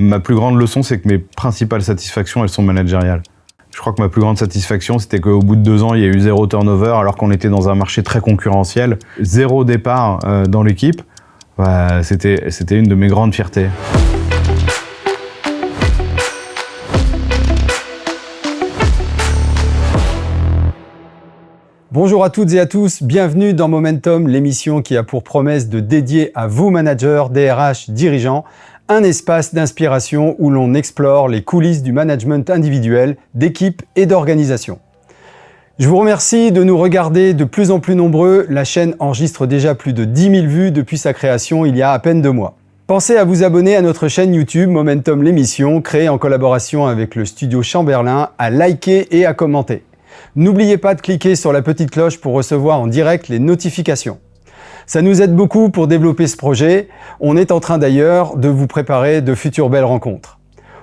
ma plus grande leçon, c'est que mes principales satisfactions, elles sont managériales. Je crois que ma plus grande satisfaction, c'était qu'au bout de 2 ans, il y a eu 0 turnover, alors qu'on était dans un marché très concurrentiel. 0 départ dans l'équipe, c'était une de mes grandes fiertés. Bonjour à toutes et à tous, bienvenue dans Momentum, l'émission qui a pour promesse de dédier à vous managers, DRH, dirigeants, un espace d'inspiration où l'on explore les coulisses du management individuel, d'équipe et d'organisation. Je vous remercie de nous regarder de plus en plus nombreux. La chaîne enregistre déjà plus de 10 000 vues depuis sa création il y a à peine 2 mois. Pensez à vous abonner à notre chaîne YouTube Momentum l'émission, créée en collaboration avec le studio Chamberlain, à liker et à commenter. N'oubliez pas de cliquer sur la petite cloche pour recevoir en direct les notifications. Ça nous aide beaucoup pour développer ce projet. On est en train d'ailleurs de vous préparer de futures belles rencontres.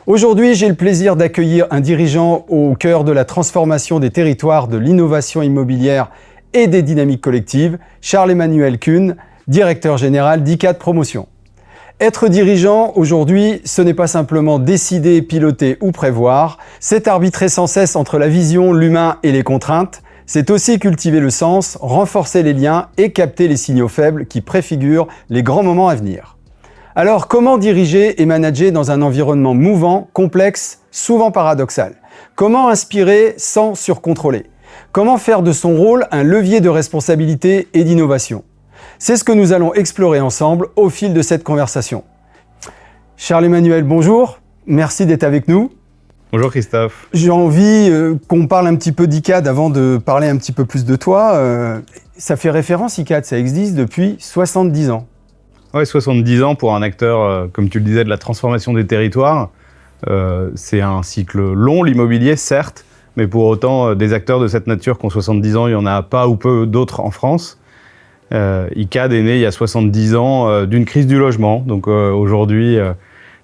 Aujourd'hui, j'ai le plaisir d'accueillir un dirigeant au cœur de la transformation des territoires, de l'innovation immobilière et des dynamiques collectives, Charles-Emmanuel Kuhn, directeur général d'ICAD Promotion. Être dirigeant, aujourd'hui, ce n'est pas simplement décider, piloter ou prévoir, c'est arbitrer sans cesse entre la vision, l'humain et les contraintes, c'est aussi cultiver le sens, renforcer les liens et capter les signaux faibles qui préfigurent les grands moments à venir. Alors, comment diriger et manager dans un environnement mouvant, complexe, souvent paradoxal? Comment inspirer sans surcontrôler? Comment faire de son rôle un levier de responsabilité et d'innovation? C'est ce que nous allons explorer ensemble au fil de cette conversation. Charles-Emmanuel, bonjour. Merci d'être avec nous. Bonjour Christophe. J'ai envie qu'on parle un petit peu d'ICAD avant de parler un petit peu plus de toi. Ça fait référence, ICAD, ça existe depuis 70 ans. Ouais, 70 ans pour un acteur, comme tu le disais, de la transformation des territoires. C'est un cycle long, l'immobilier, certes, mais pour autant, des acteurs de cette nature qui ont 70 ans, il n'y en a pas ou peu d'autres en France. ICAD est né il y a 70 ans d'une crise du logement. Donc aujourd'hui,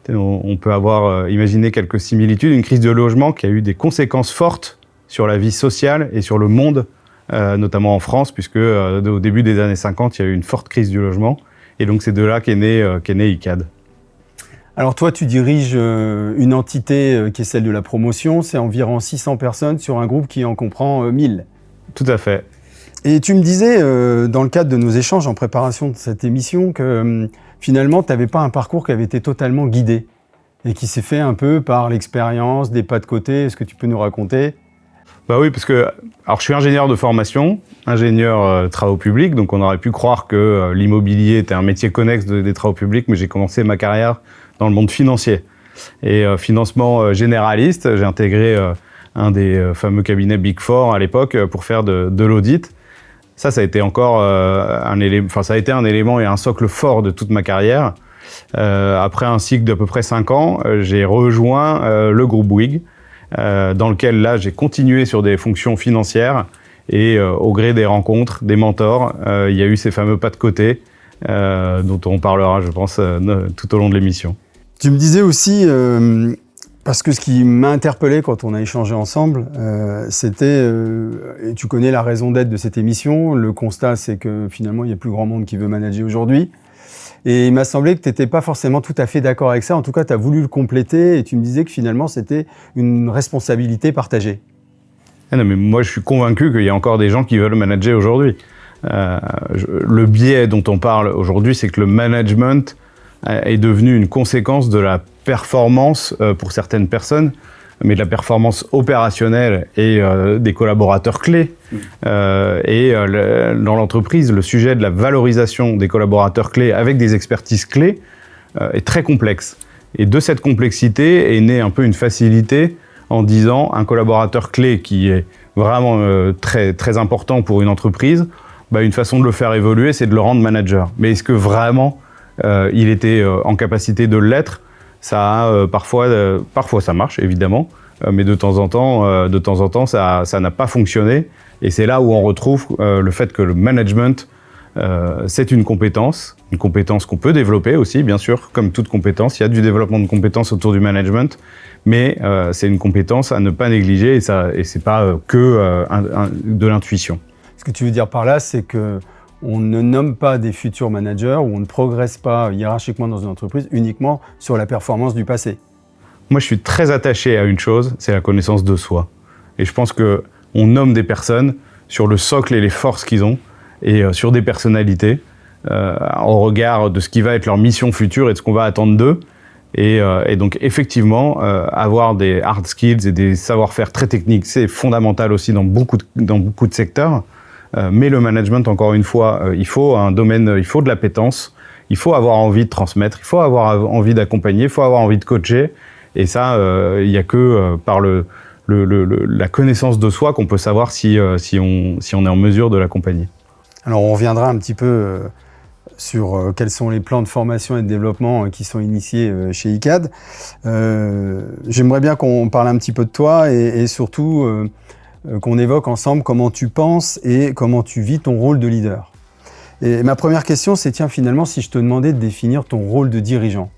on peut avoir imaginé quelques similitudes. Une crise du logement qui a eu des conséquences fortes sur la vie sociale et sur le monde, notamment en France, puisque au début des années 50, il y a eu une forte crise du logement. Et donc c'est de là qu'est né ICAD. Alors toi, tu diriges une entité qui est celle de la promotion. C'est environ 600 personnes sur un groupe qui en comprend 1000. Tout à fait. Et tu me disais, dans le cadre de nos échanges en préparation de cette émission, que finalement, tu n'avais pas un parcours qui avait été totalement guidé et qui s'est fait un peu par l'expérience, des pas de côté. Est-ce que tu peux nous raconter? Bah oui, parce que je suis ingénieur de formation, ingénieur travaux publics, donc on aurait pu croire que l'immobilier était un métier connexe des travaux publics, mais j'ai commencé ma carrière dans le monde financier. Et financement généraliste, j'ai intégré un des fameux cabinets Big Four à l'époque pour faire de l'audit. Ça a été encore un élément et un socle fort de toute ma carrière. Après un cycle d'à peu près 5 ans, j'ai rejoint le groupe Bouygues, dans lequel là j'ai continué sur des fonctions financières et au gré des rencontres, des mentors, il y a eu ces fameux pas de côté dont on parlera, je pense, tout au long de l'émission. Tu me disais aussi, parce que ce qui m'a interpellé quand on a échangé ensemble, c'était, et tu connais la raison d'être de cette émission, le constat c'est que finalement il y a plus grand monde qui veut manager aujourd'hui. Et il m'a semblé que tu n'étais pas forcément tout à fait d'accord avec ça, en tout cas tu as voulu le compléter et tu me disais que finalement c'était une responsabilité partagée. Ah non, mais moi je suis convaincu qu'il y a encore des gens qui veulent manager aujourd'hui. Le biais dont on parle aujourd'hui, c'est que le management est devenu une conséquence de la performance pour certaines personnes, mais de la performance opérationnelle et des collaborateurs clés. Dans l'entreprise, le sujet de la valorisation des collaborateurs clés avec des expertises clés est très complexe. Et de cette complexité est née un peu une facilité en disant un collaborateur clé qui est vraiment très, très important pour une entreprise, une façon de le faire évoluer, c'est de le rendre manager. Mais est-ce que vraiment il était en capacité de l'être? Ça parfois ça marche évidemment, mais de temps en temps ça n'a pas fonctionné. Et c'est là où on retrouve le fait que le management c'est une compétence qu'on peut développer aussi, bien sûr, comme toute compétence. Il y a du développement de compétences autour du management, mais c'est une compétence à ne pas négliger et c'est pas que de l'intuition. Ce que tu veux dire par là, c'est que on ne nomme pas des futurs managers ou on ne progresse pas hiérarchiquement dans une entreprise uniquement sur la performance du passé. Moi, je suis très attaché à une chose, c'est la connaissance de soi. Et je pense qu'on nomme des personnes sur le socle et les forces qu'ils ont, et sur des personnalités, au regard de ce qui va être leur mission future et de ce qu'on va attendre d'eux. Et donc, effectivement, avoir des hard skills et des savoir-faire très techniques, c'est fondamental aussi dans beaucoup de secteurs. Mais le management, encore une fois, il faut un domaine, il faut de l'appétence, il faut avoir envie de transmettre, il faut avoir envie d'accompagner, il faut avoir envie de coacher. Et ça, il n'y a que par la connaissance de soi qu'on peut savoir si on est en mesure de l'accompagner. Alors on reviendra un petit peu sur quels sont les plans de formation et de développement qui sont initiés chez ICAD. J'aimerais bien qu'on parle un petit peu de toi et surtout qu'on évoque ensemble comment tu penses et comment tu vis ton rôle de leader. Et ma première question, c'est tiens, finalement, si je te demandais de définir ton rôle de dirigeant.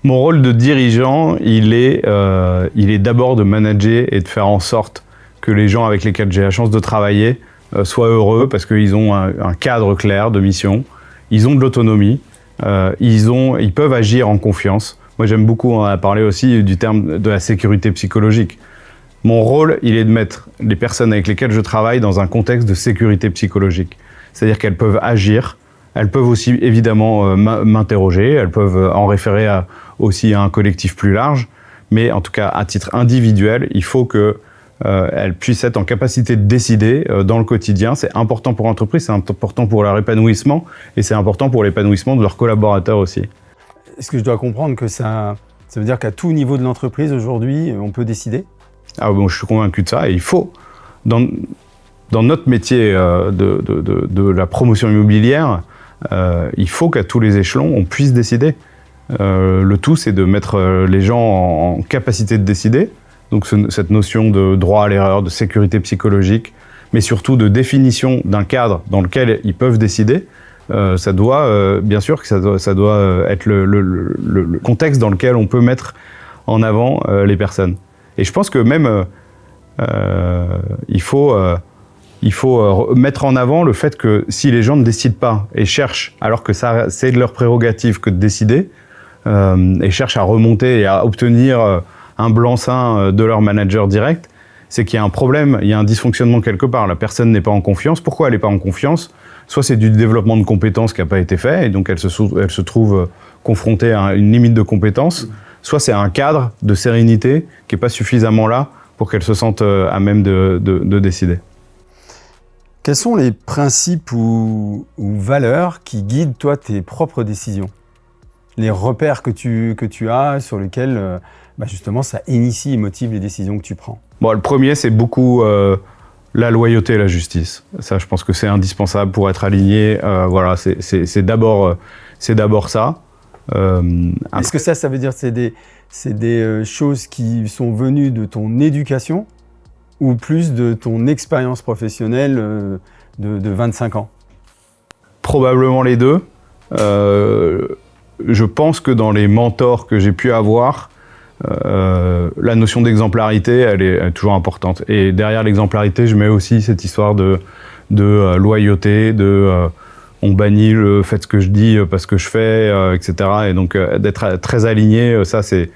Mon rôle de dirigeant, il est d'abord de manager et de faire en sorte que les gens avec lesquels j'ai la chance de travailler soient heureux parce qu'ils ont un cadre clair de mission, ils ont de l'autonomie, ils peuvent agir en confiance. Moi, j'aime beaucoup, on a parlé aussi du terme de la sécurité psychologique. Mon rôle, il est de mettre les personnes avec lesquelles je travaille dans un contexte de sécurité psychologique. C'est-à-dire qu'elles peuvent agir, elles peuvent aussi évidemment m'interroger, elles peuvent en référer aussi à un collectif plus large, mais en tout cas à titre individuel, il faut qu'elles puissent être en capacité de décider dans le quotidien. C'est important pour l'entreprise, c'est important pour leur épanouissement et c'est important pour l'épanouissement de leurs collaborateurs aussi. Est-ce que je dois comprendre que ça veut dire qu'à tout niveau de l'entreprise aujourd'hui, on peut décider ? Ah bon, je suis convaincu de ça et il faut, dans notre métier de la promotion immobilière, il faut qu'à tous les échelons, on puisse décider. Le tout, c'est de mettre les gens en capacité de décider. Donc cette notion de droit à l'erreur, de sécurité psychologique, mais surtout de définition d'un cadre dans lequel ils peuvent décider. Ça doit, bien sûr, que ça doit être le contexte dans lequel on peut mettre en avant les personnes. Et je pense que même il faut mettre en avant le fait que si les gens ne décident pas et cherchent, alors que ça c'est de leur prérogative que de décider, et cherchent à remonter et à obtenir un blanc-seing de leur manager direct, c'est qu'il y a un problème, il y a un dysfonctionnement quelque part. La personne n'est pas en confiance. Pourquoi elle n'est pas en confiance ? Soit c'est du développement de compétences qui n'a pas été fait, et donc elle se trouve confrontée à une limite de compétences, soit c'est un cadre de sérénité qui n'est pas suffisamment là pour qu'elle se sente à même de décider. Quels sont les principes ou valeurs qui guident, toi, tes propres décisions ? Les repères que tu as sur lesquels, justement, ça initie et motive les décisions que tu prends. Bon, le premier, c'est beaucoup la loyauté et la justice. Ça, je pense que c'est indispensable pour être aligné. Voilà, c'est d'abord ça. Est-ce que ça veut dire que c'est des choses qui sont venues de ton éducation ou plus de ton expérience professionnelle de 25 ans ? Probablement les deux. Je pense que dans les mentors que j'ai pu avoir, la notion d'exemplarité, elle est toujours importante. Et derrière l'exemplarité, je mets aussi cette histoire de loyauté, on bannit le fait ce que je dis parce que je fais, etc. Et donc d'être très aligné, ça c'est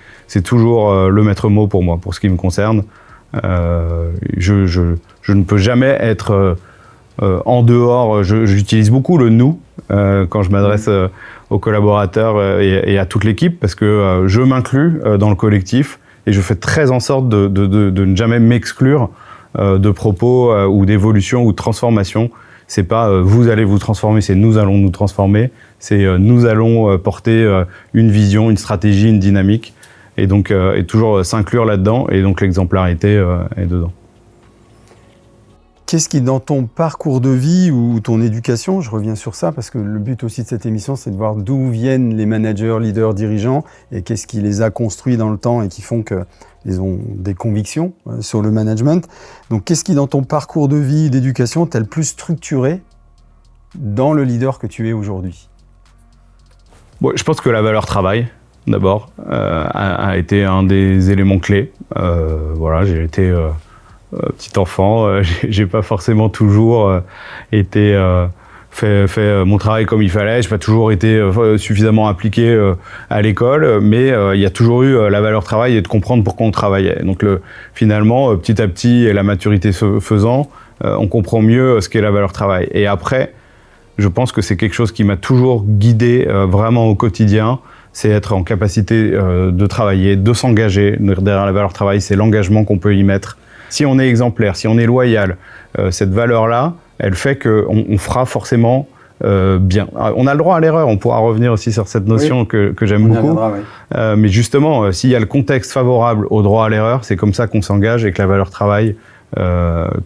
toujours le maître mot pour moi, pour ce qui me concerne. Je ne peux jamais être en dehors. J'utilise beaucoup le « nous » quand je m'adresse aux collaborateurs et à toute l'équipe, parce que je m'inclus dans le collectif et je fais très en sorte de ne jamais m'exclure de propos ou d'évolution ou de transformation. C'est pas vous allez vous transformer, c'est nous allons nous transformer. C'est nous allons porter une vision, une stratégie, une dynamique, et donc et toujours s'inclure là-dedans. Et donc l'exemplarité est dedans. Qu'est-ce qui, dans ton parcours de vie ou ton éducation, je reviens sur ça parce que le but aussi de cette émission, c'est de voir d'où viennent les managers, leaders, dirigeants et qu'est-ce qui les a construits dans le temps et qui font qu'ils ont des convictions sur le management. Donc, qu'est-ce qui, dans ton parcours de vie, d'éducation, t'a le plus structuré dans le leader que tu es aujourd'hui ? Bon, je pense que la valeur travail, d'abord, a été un des éléments clés. Voilà, j'ai été... petit enfant, j'ai pas forcément toujours été fait mon travail comme il fallait. Je n'ai pas toujours été suffisamment impliqué à l'école, mais il y a toujours eu la valeur travail et de comprendre pourquoi on travaillait. Donc finalement, petit à petit, et la maturité faisant, on comprend mieux ce qu'est la valeur travail. Et après, je pense que c'est quelque chose qui m'a toujours guidé vraiment au quotidien. C'est être en capacité de travailler, de s'engager. Derrière la valeur travail, c'est l'engagement qu'on peut y mettre. Si on est exemplaire, si on est loyal, cette valeur-là, elle fait qu'on fera forcément bien. On a le droit à l'erreur, on pourra revenir aussi sur cette notion que j'aime beaucoup. Reviendra, oui. Mais justement, s'il y a le contexte favorable au droit à l'erreur, c'est comme ça qu'on s'engage et que la valeur travail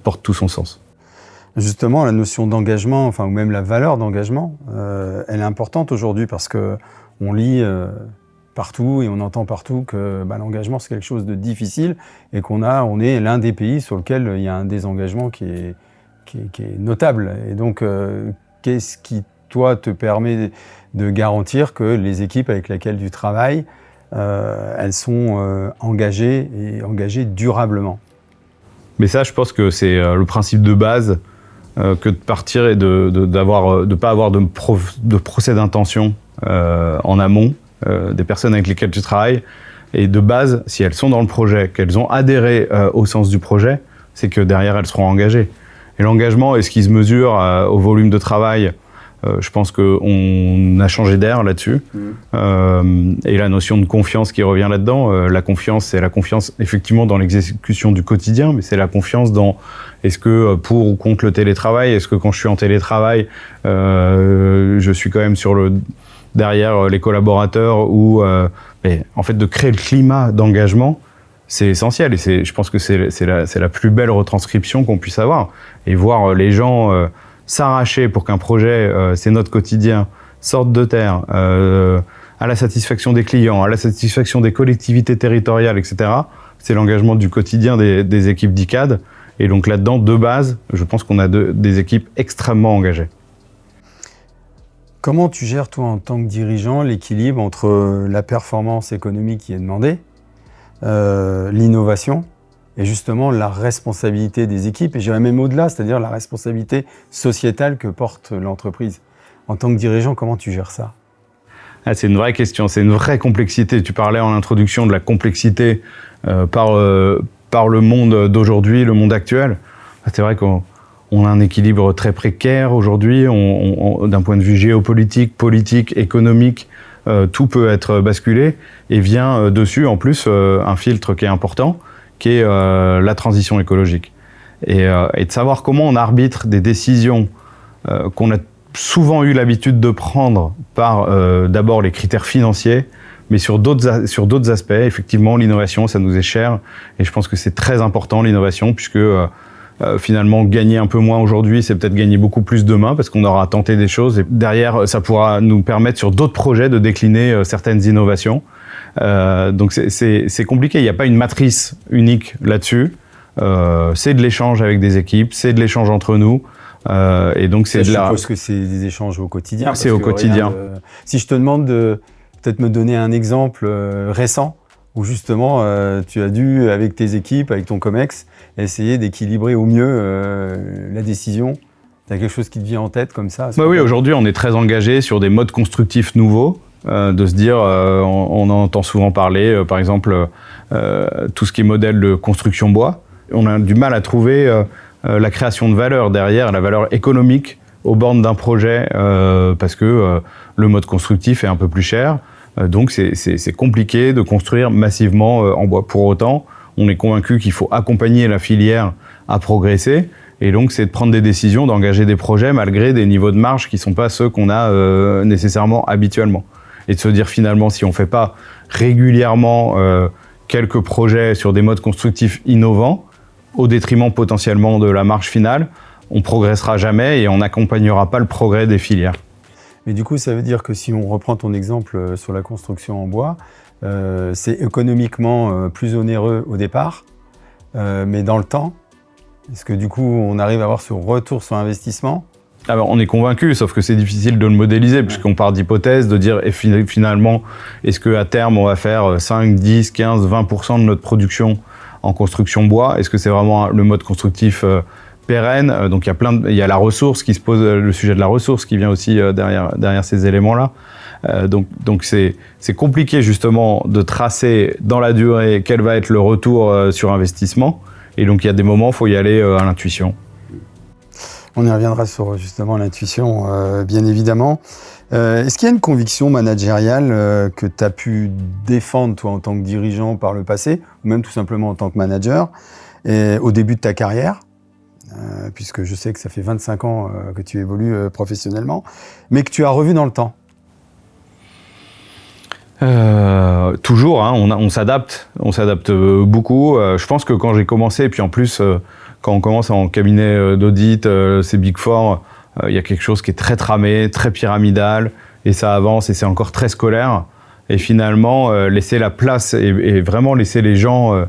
porte tout son sens. Justement, la notion d'engagement, ou même la valeur d'engagement, elle est importante aujourd'hui parce qu'on lit partout et on entend partout que l'engagement c'est quelque chose de difficile et on est l'un des pays sur lequel il y a un désengagement qui est notable. Et donc, qu'est-ce qui, toi, te permet de garantir que les équipes avec lesquelles tu travailles, elles sont engagées et engagées durablement? Mais ça, je pense que c'est le principe de base que de partir et de pas avoir de procès d'intention en amont des personnes avec lesquelles tu travailles. Et de base, si elles sont dans le projet, qu'elles ont adhéré au sens du projet, c'est que derrière, elles seront engagées. Et l'engagement, est-ce qu'il se mesure au volume de travail? Je pense qu'on a changé d'air là-dessus. Et la notion de confiance qui revient là-dedans, la confiance, c'est la confiance effectivement dans l'exécution du quotidien, mais c'est la confiance dans est-ce que pour ou contre le télétravail, est-ce que quand je suis en télétravail, je suis quand même derrière les collaborateurs ou en fait de créer le climat d'engagement. C'est essentiel et je pense que c'est la plus belle retranscription qu'on puisse avoir. Et voir les gens s'arracher pour qu'un projet, c'est notre quotidien, sorte de terre, à la satisfaction des clients, à la satisfaction des collectivités territoriales, etc. C'est l'engagement du quotidien des équipes d'ICAD. Et donc là-dedans, de base, je pense qu'on a des équipes extrêmement engagées. Comment tu gères, toi, en tant que dirigeant, l'équilibre entre la performance économique qui est demandée, l'innovation et justement la responsabilité des équipes, et j'irais même au-delà, c'est-à-dire la responsabilité sociétale que porte l'entreprise. En tant que dirigeant, comment tu gères ça? C'est une vraie question, c'est une vraie complexité. Tu parlais en introduction de la complexité par le monde d'aujourd'hui, le monde actuel. C'est vrai qu'on a un équilibre très précaire aujourd'hui, d'un point de vue géopolitique, politique, économique, tout peut être basculé et vient dessus en plus un filtre qui est important, qui est la transition écologique. Et de savoir comment on arbitre des décisions qu'on a souvent eu l'habitude de prendre par d'abord les critères financiers, mais sur d'autres aspects, effectivement, l'innovation, ça nous est cher. Et je pense que c'est très important, l'innovation, puisque finalement, gagner un peu moins aujourd'hui, c'est peut-être gagner beaucoup plus demain, parce qu'on aura tenté des choses. Et derrière, ça pourra nous permettre, sur d'autres projets, de décliner certaines innovations. Donc c'est compliqué, il n'y a pas une matrice unique là-dessus. C'est de l'échange avec des équipes, c'est de l'échange entre nous. Et donc je suppose que c'est des échanges au quotidien. C'est au quotidien. Si je te demande de peut-être me donner un exemple récent où justement tu as dû, avec tes équipes, avec ton COMEX, essayer d'équilibrer au mieux la décision. Tu as quelque chose qui te vient en tête comme ça? Oui, aujourd'hui on est très engagé sur des modes constructifs nouveaux, de se dire, on en entend souvent parler, par exemple tout ce qui est modèle de construction bois. On a du mal à trouver la création de valeur derrière, la valeur économique aux bornes d'un projet, parce que le mode constructif est un peu plus cher. Donc c'est compliqué de construire massivement en bois. Pour autant, on est convaincu qu'il faut accompagner la filière à progresser. Et donc c'est de prendre des décisions, d'engager des projets malgré des niveaux de marge qui ne sont pas ceux qu'on a nécessairement habituellement. Et de se dire finalement, si on ne fait pas régulièrement quelques projets sur des modes constructifs innovants, au détriment potentiellement de la marge finale, on ne progressera jamais et on n'accompagnera pas le progrès des filières. Mais du coup, ça veut dire que si on reprend ton exemple sur la construction en bois, c'est économiquement plus onéreux au départ, mais dans le temps, est-ce que du coup, on arrive à avoir ce retour sur investissement? Alors, on est convaincu, sauf que c'est difficile de le modéliser, puisqu'on part d'hypothèses, de dire et finalement, est-ce qu'à terme, on va faire 5, 10, 15, 20% de notre production en construction bois? Est-ce que c'est vraiment le mode constructif pérenne. Donc il y a la ressource qui se pose, le sujet de la ressource qui vient aussi derrière ces éléments-là. Donc c'est compliqué justement de tracer dans la durée quel va être le retour sur investissement. Et donc il y a des moments, il faut y aller à l'intuition. On y reviendra sur justement l'intuition, bien évidemment. Est-ce qu'il y a une conviction managériale que tu as pu défendre, toi, en tant que dirigeant par le passé, ou même tout simplement en tant que manager, au début de ta carrière, puisque je sais que ça fait 25 ans que tu évolues professionnellement, mais que tu as revu dans le temps? Toujours, hein, on s'adapte beaucoup. Je pense que quand j'ai commencé, et puis en plus, quand on commence en cabinet d'audit, c'est Big Four, il y a quelque chose qui est très tramé, très pyramidal, et ça avance, et c'est encore très scolaire. Et finalement, laisser la place et vraiment laisser les gens,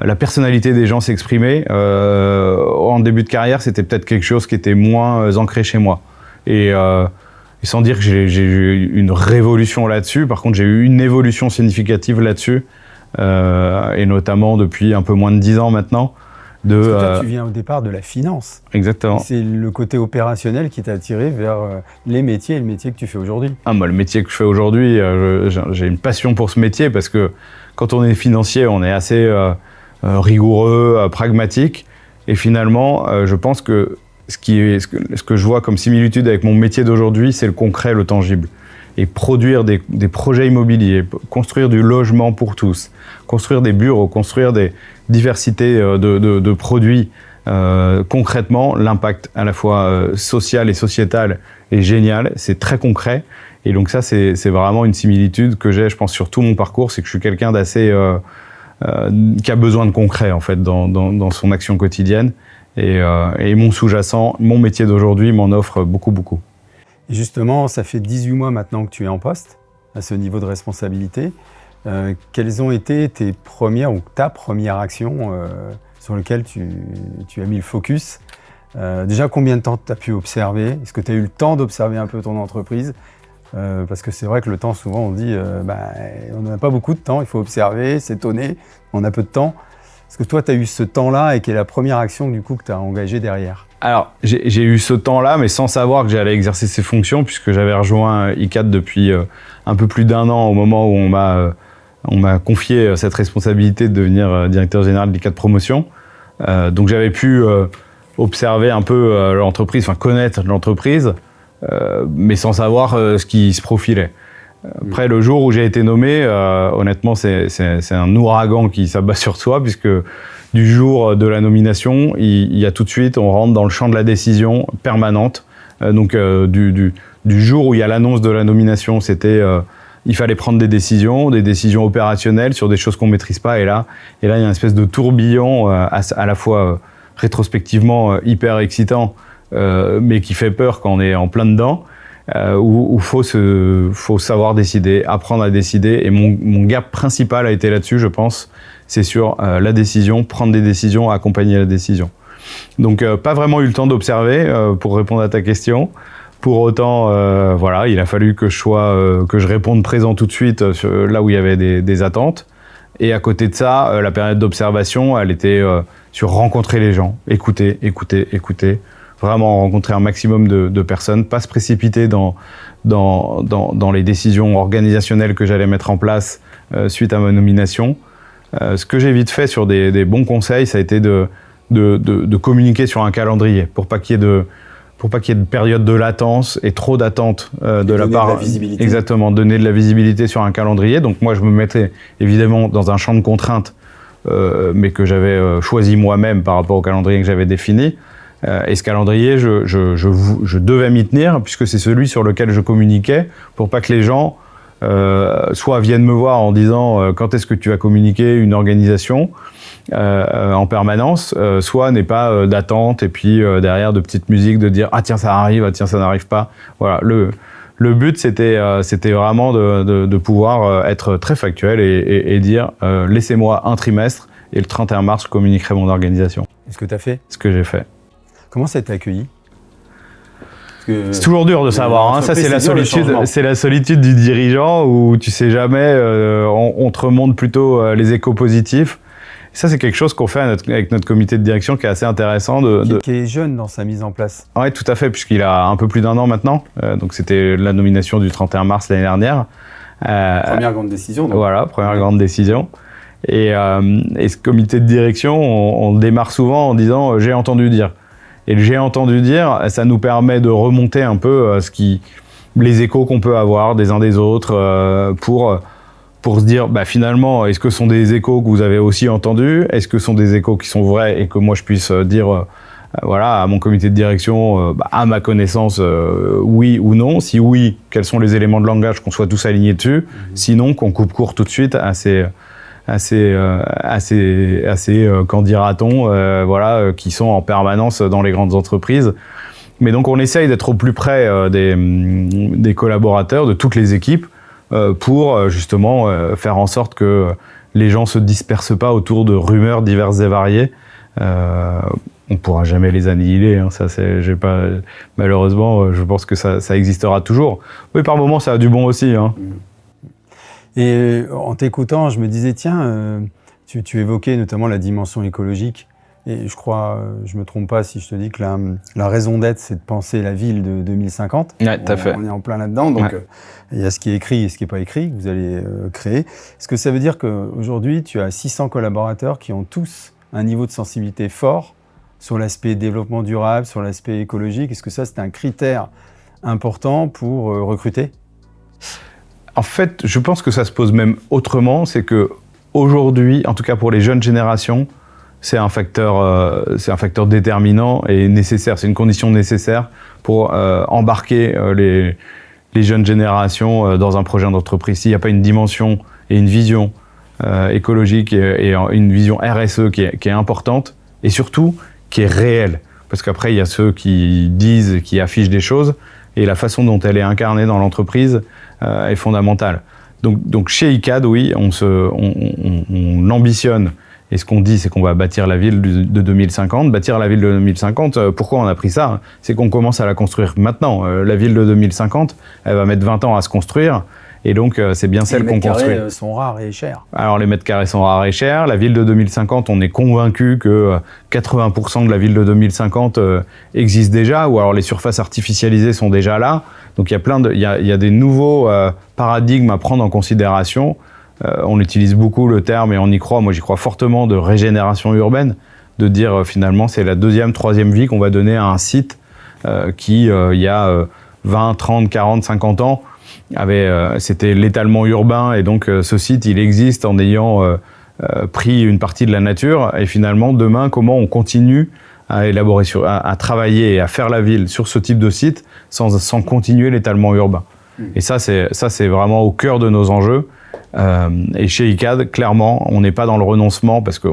la personnalité des gens s'exprimer. En début de carrière, c'était peut-être quelque chose qui était moins ancré chez moi. Et sans dire que j'ai eu une révolution là-dessus, par contre j'ai eu une évolution significative là-dessus, et notamment depuis un peu moins de 10 ans maintenant. Parce que toi, tu viens au départ de la finance. Exactement. C'est le côté opérationnel qui t'a attiré vers les métiers et le métier que tu fais aujourd'hui. Moi, le métier que je fais aujourd'hui, j'ai une passion pour ce métier parce que quand on est financier, on est assez rigoureux, pragmatique, et finalement, je pense que ce que je vois comme similitude avec mon métier d'aujourd'hui, c'est le concret, le tangible. Et produire des projets immobiliers, construire du logement pour tous, construire des bureaux, construire des diversités de produits. Concrètement, l'impact à la fois social et sociétal est génial, c'est très concret. Et donc ça, c'est vraiment une similitude que j'ai, je pense, sur tout mon parcours, c'est que je suis quelqu'un d'assez... qui a besoin de concret, en fait, dans son action quotidienne. Et mon sous-jacent, mon métier d'aujourd'hui m'en offre beaucoup, beaucoup. Et justement, ça fait 18 mois maintenant que tu es en poste, à ce niveau de responsabilité. Quelles ont été tes premières ou ta première action sur laquelle tu as mis le focus? Déjà, combien de temps tu as pu observer? Est-ce que tu as eu le temps d'observer un peu ton entreprise? Parce que c'est vrai que le temps, souvent, on dit on n'a pas beaucoup de temps, il faut observer, s'étonner, on a peu de temps. Est-ce que toi, tu as eu ce temps-là et quelle est la première action du coup que tu as engagée derrière? Alors, j'ai eu ce temps-là, mais sans savoir que j'allais exercer ces fonctions, puisque j'avais rejoint ICAD depuis un peu plus d'1 an, au moment où on m'a confié cette responsabilité de devenir directeur général de l'ICAD Promotion. Donc j'avais pu observer un peu l'entreprise, enfin connaître l'entreprise, mais sans savoir ce qui se profilait. Après, le jour où j'ai été nommé, honnêtement, c'est un ouragan qui s'abat sur soi, puisque du jour de la nomination, il y a tout de suite, on rentre dans le champ de la décision permanente. Donc, du jour où il y a l'annonce de la nomination, c'était... il fallait prendre des décisions opérationnelles sur des choses qu'on ne maîtrise pas. Et là, il y a une espèce de tourbillon à la fois rétrospectivement hyper excitant, mais qui fait peur quand on est en plein dedans. Où faut savoir décider, apprendre à décider. Et mon gap principal a été là-dessus, je pense. C'est sur la décision, prendre des décisions, accompagner la décision. Donc, pas vraiment eu le temps d'observer pour répondre à ta question. Pour autant, voilà, il a fallu que je réponde présent tout de suite là où il y avait des attentes. Et à côté de ça, la période d'observation, elle était sur rencontrer les gens, écouter. Vraiment rencontrer un maximum de personnes, pas se précipiter dans les décisions organisationnelles que j'allais mettre en place suite à ma nomination. Ce que j'ai vite fait sur des bons conseils, ça a été de communiquer sur un calendrier pour pas qu'il y ait de période de latence et trop d'attente de la part. De la visibilité. Exactement, donner de la visibilité sur un calendrier. Donc moi, je me mettais évidemment dans un champ de contraintes, mais que j'avais choisi moi-même par rapport au calendrier que j'avais défini. Et ce calendrier, je devais m'y tenir, puisque c'est celui sur lequel je communiquais, pour pas que les gens soit viennent me voir en disant quand est-ce que tu vas communiquer une organisation en permanence, soit n'ait pas d'attente, et puis derrière de petites musiques de dire « Ah tiens, ça arrive, ah tiens, ça n'arrive pas ». Voilà, le but, c'était vraiment de pouvoir être très factuel et dire « Laissez-moi un trimestre, et le 31 mars, je communiquerai mon organisation ». Est-ce que tu as fait? Ce que j'ai fait. Comment ça a été accueilli? C'est toujours dur de savoir, hein. Ça c'est la solitude du dirigeant où tu sais jamais, on te remonte plutôt les échos positifs Ça, c'est quelque chose qu'on fait avec notre comité de direction qui est assez intéressant. Qui est jeune dans sa mise en place. Oui, tout à fait, puisqu'il a un peu plus d'1 an maintenant. Donc, c'était la nomination du 31 mars l'année dernière. Première grande décision. Donc. Voilà, première grande décision. Et ce comité de direction, on démarre souvent en disant « j'ai entendu dire ». Et le « j'ai entendu dire », ça nous permet de remonter un peu les échos qu'on peut avoir des uns des autres pour se dire finalement, est-ce que ce sont des échos que vous avez aussi entendus? Est-ce que ce sont des échos qui sont vrais et que moi je puisse dire à mon comité de direction, à ma connaissance, oui ou non? Si oui, quels sont les éléments de langage qu'on soit tous alignés dessus? Sinon, qu'on coupe court tout de suite à ces qu'en dira-t-on, qui sont en permanence dans les grandes entreprises. Mais donc on essaye d'être au plus près des collaborateurs, de toutes les équipes, pour justement faire en sorte que les gens se dispersent pas autour de rumeurs diverses et variées. On pourra jamais les annihiler, hein, malheureusement, je pense que ça existera toujours. Oui, par moments, ça a du bon aussi. Hein. Et en t'écoutant, je me disais, tiens, tu évoquais notamment la dimension écologique. Et je crois, je me trompe pas si je te dis que la raison d'être, c'est de penser la ville de 2050. Ouais, tout à fait. On est en plein là-dedans, donc il y a ce qui est écrit et ce qui n'est pas écrit que vous allez créer. Est-ce que ça veut dire qu'aujourd'hui, tu as 600 collaborateurs qui ont tous un niveau de sensibilité fort sur l'aspect développement durable, sur l'aspect écologique? Est-ce que ça, c'est un critère important pour recruter? En fait, je pense que ça se pose même autrement. C'est que aujourd'hui, en tout cas pour les jeunes générations, c'est un facteur déterminant et nécessaire. C'est une condition nécessaire pour embarquer les jeunes générations dans un projet d'entreprise. S'il n'y a pas une dimension et une vision écologique et une vision RSE qui est importante et surtout qui est réelle. Parce qu'après, il y a ceux qui disent, qui affichent des choses et la façon dont elle est incarnée dans l'entreprise est fondamentale. Donc chez ICAD, oui, on ambitionne. Et ce qu'on dit, c'est qu'on va bâtir la ville de 2050. Bâtir la ville de 2050, pourquoi on a pris ça? C'est qu'on commence à la construire maintenant. La ville de 2050, elle va mettre 20 ans à se construire. Et donc, c'est bien celle qu'on construit. Les mètres carrés sont rares et chers. Alors, les mètres carrés sont rares et chers. La ville de 2050, on est convaincu que 80% de la ville de 2050 existe déjà, ou alors les surfaces artificialisées sont déjà là. Donc, il y a des nouveaux paradigmes à prendre en considération. On utilise beaucoup le terme, et on y croit, moi j'y crois fortement, de régénération urbaine, de dire finalement c'est la deuxième, troisième vie qu'on va donner à un site qui, il y a 20, 30, 40, 50 ans, c'était l'étalement urbain, et donc ce site il existe en ayant pris une partie de la nature, et finalement demain comment on continue à élaborer, à travailler et à faire la ville sur ce type de site sans continuer l'étalement urbain. Et ça c'est vraiment au cœur de nos enjeux. Et chez ICAD, clairement, on n'est pas dans le renoncement parce que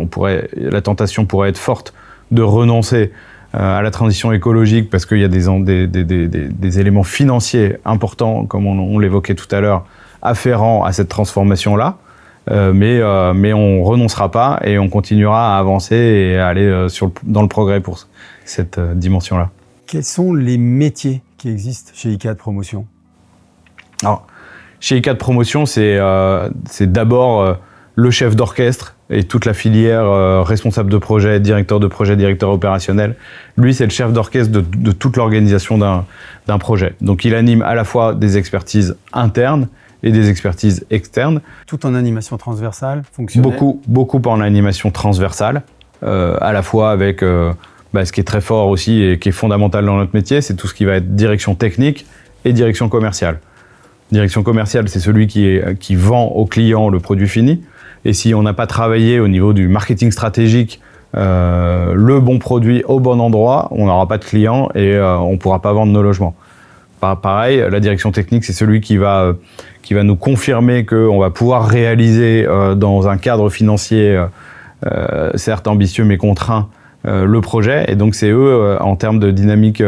la tentation pourrait être forte de renoncer à la transition écologique parce qu'il y a des éléments financiers importants, comme on l'évoquait tout à l'heure, afférents à cette transformation-là. Mais on renoncera pas et on continuera à avancer et à aller dans le progrès pour cette dimension-là. Quels sont les métiers qui existent chez ICAD Promotion? Alors, chez ICAD Promotion, c'est d'abord le chef d'orchestre et toute la filière responsable de projet, directeur opérationnel. Lui, c'est le chef d'orchestre de toute l'organisation d'un projet. Donc, il anime à la fois des expertises internes et des expertises externes. Tout en animation transversale, fonctionnelle? Beaucoup en animation transversale, à la fois avec ce qui est très fort aussi et qui est fondamental dans notre métier, c'est tout ce qui va être direction technique et direction commerciale. Direction commerciale, c'est celui qui vend au client le produit fini. Et si on n'a pas travaillé au niveau du marketing stratégique le bon produit au bon endroit, on n'aura pas de client et on ne pourra pas vendre nos logements. Pareil, la direction technique, c'est celui qui va nous confirmer qu'on va pouvoir réaliser dans un cadre financier certes ambitieux mais contraint le projet. Et donc c'est eux, en termes de dynamique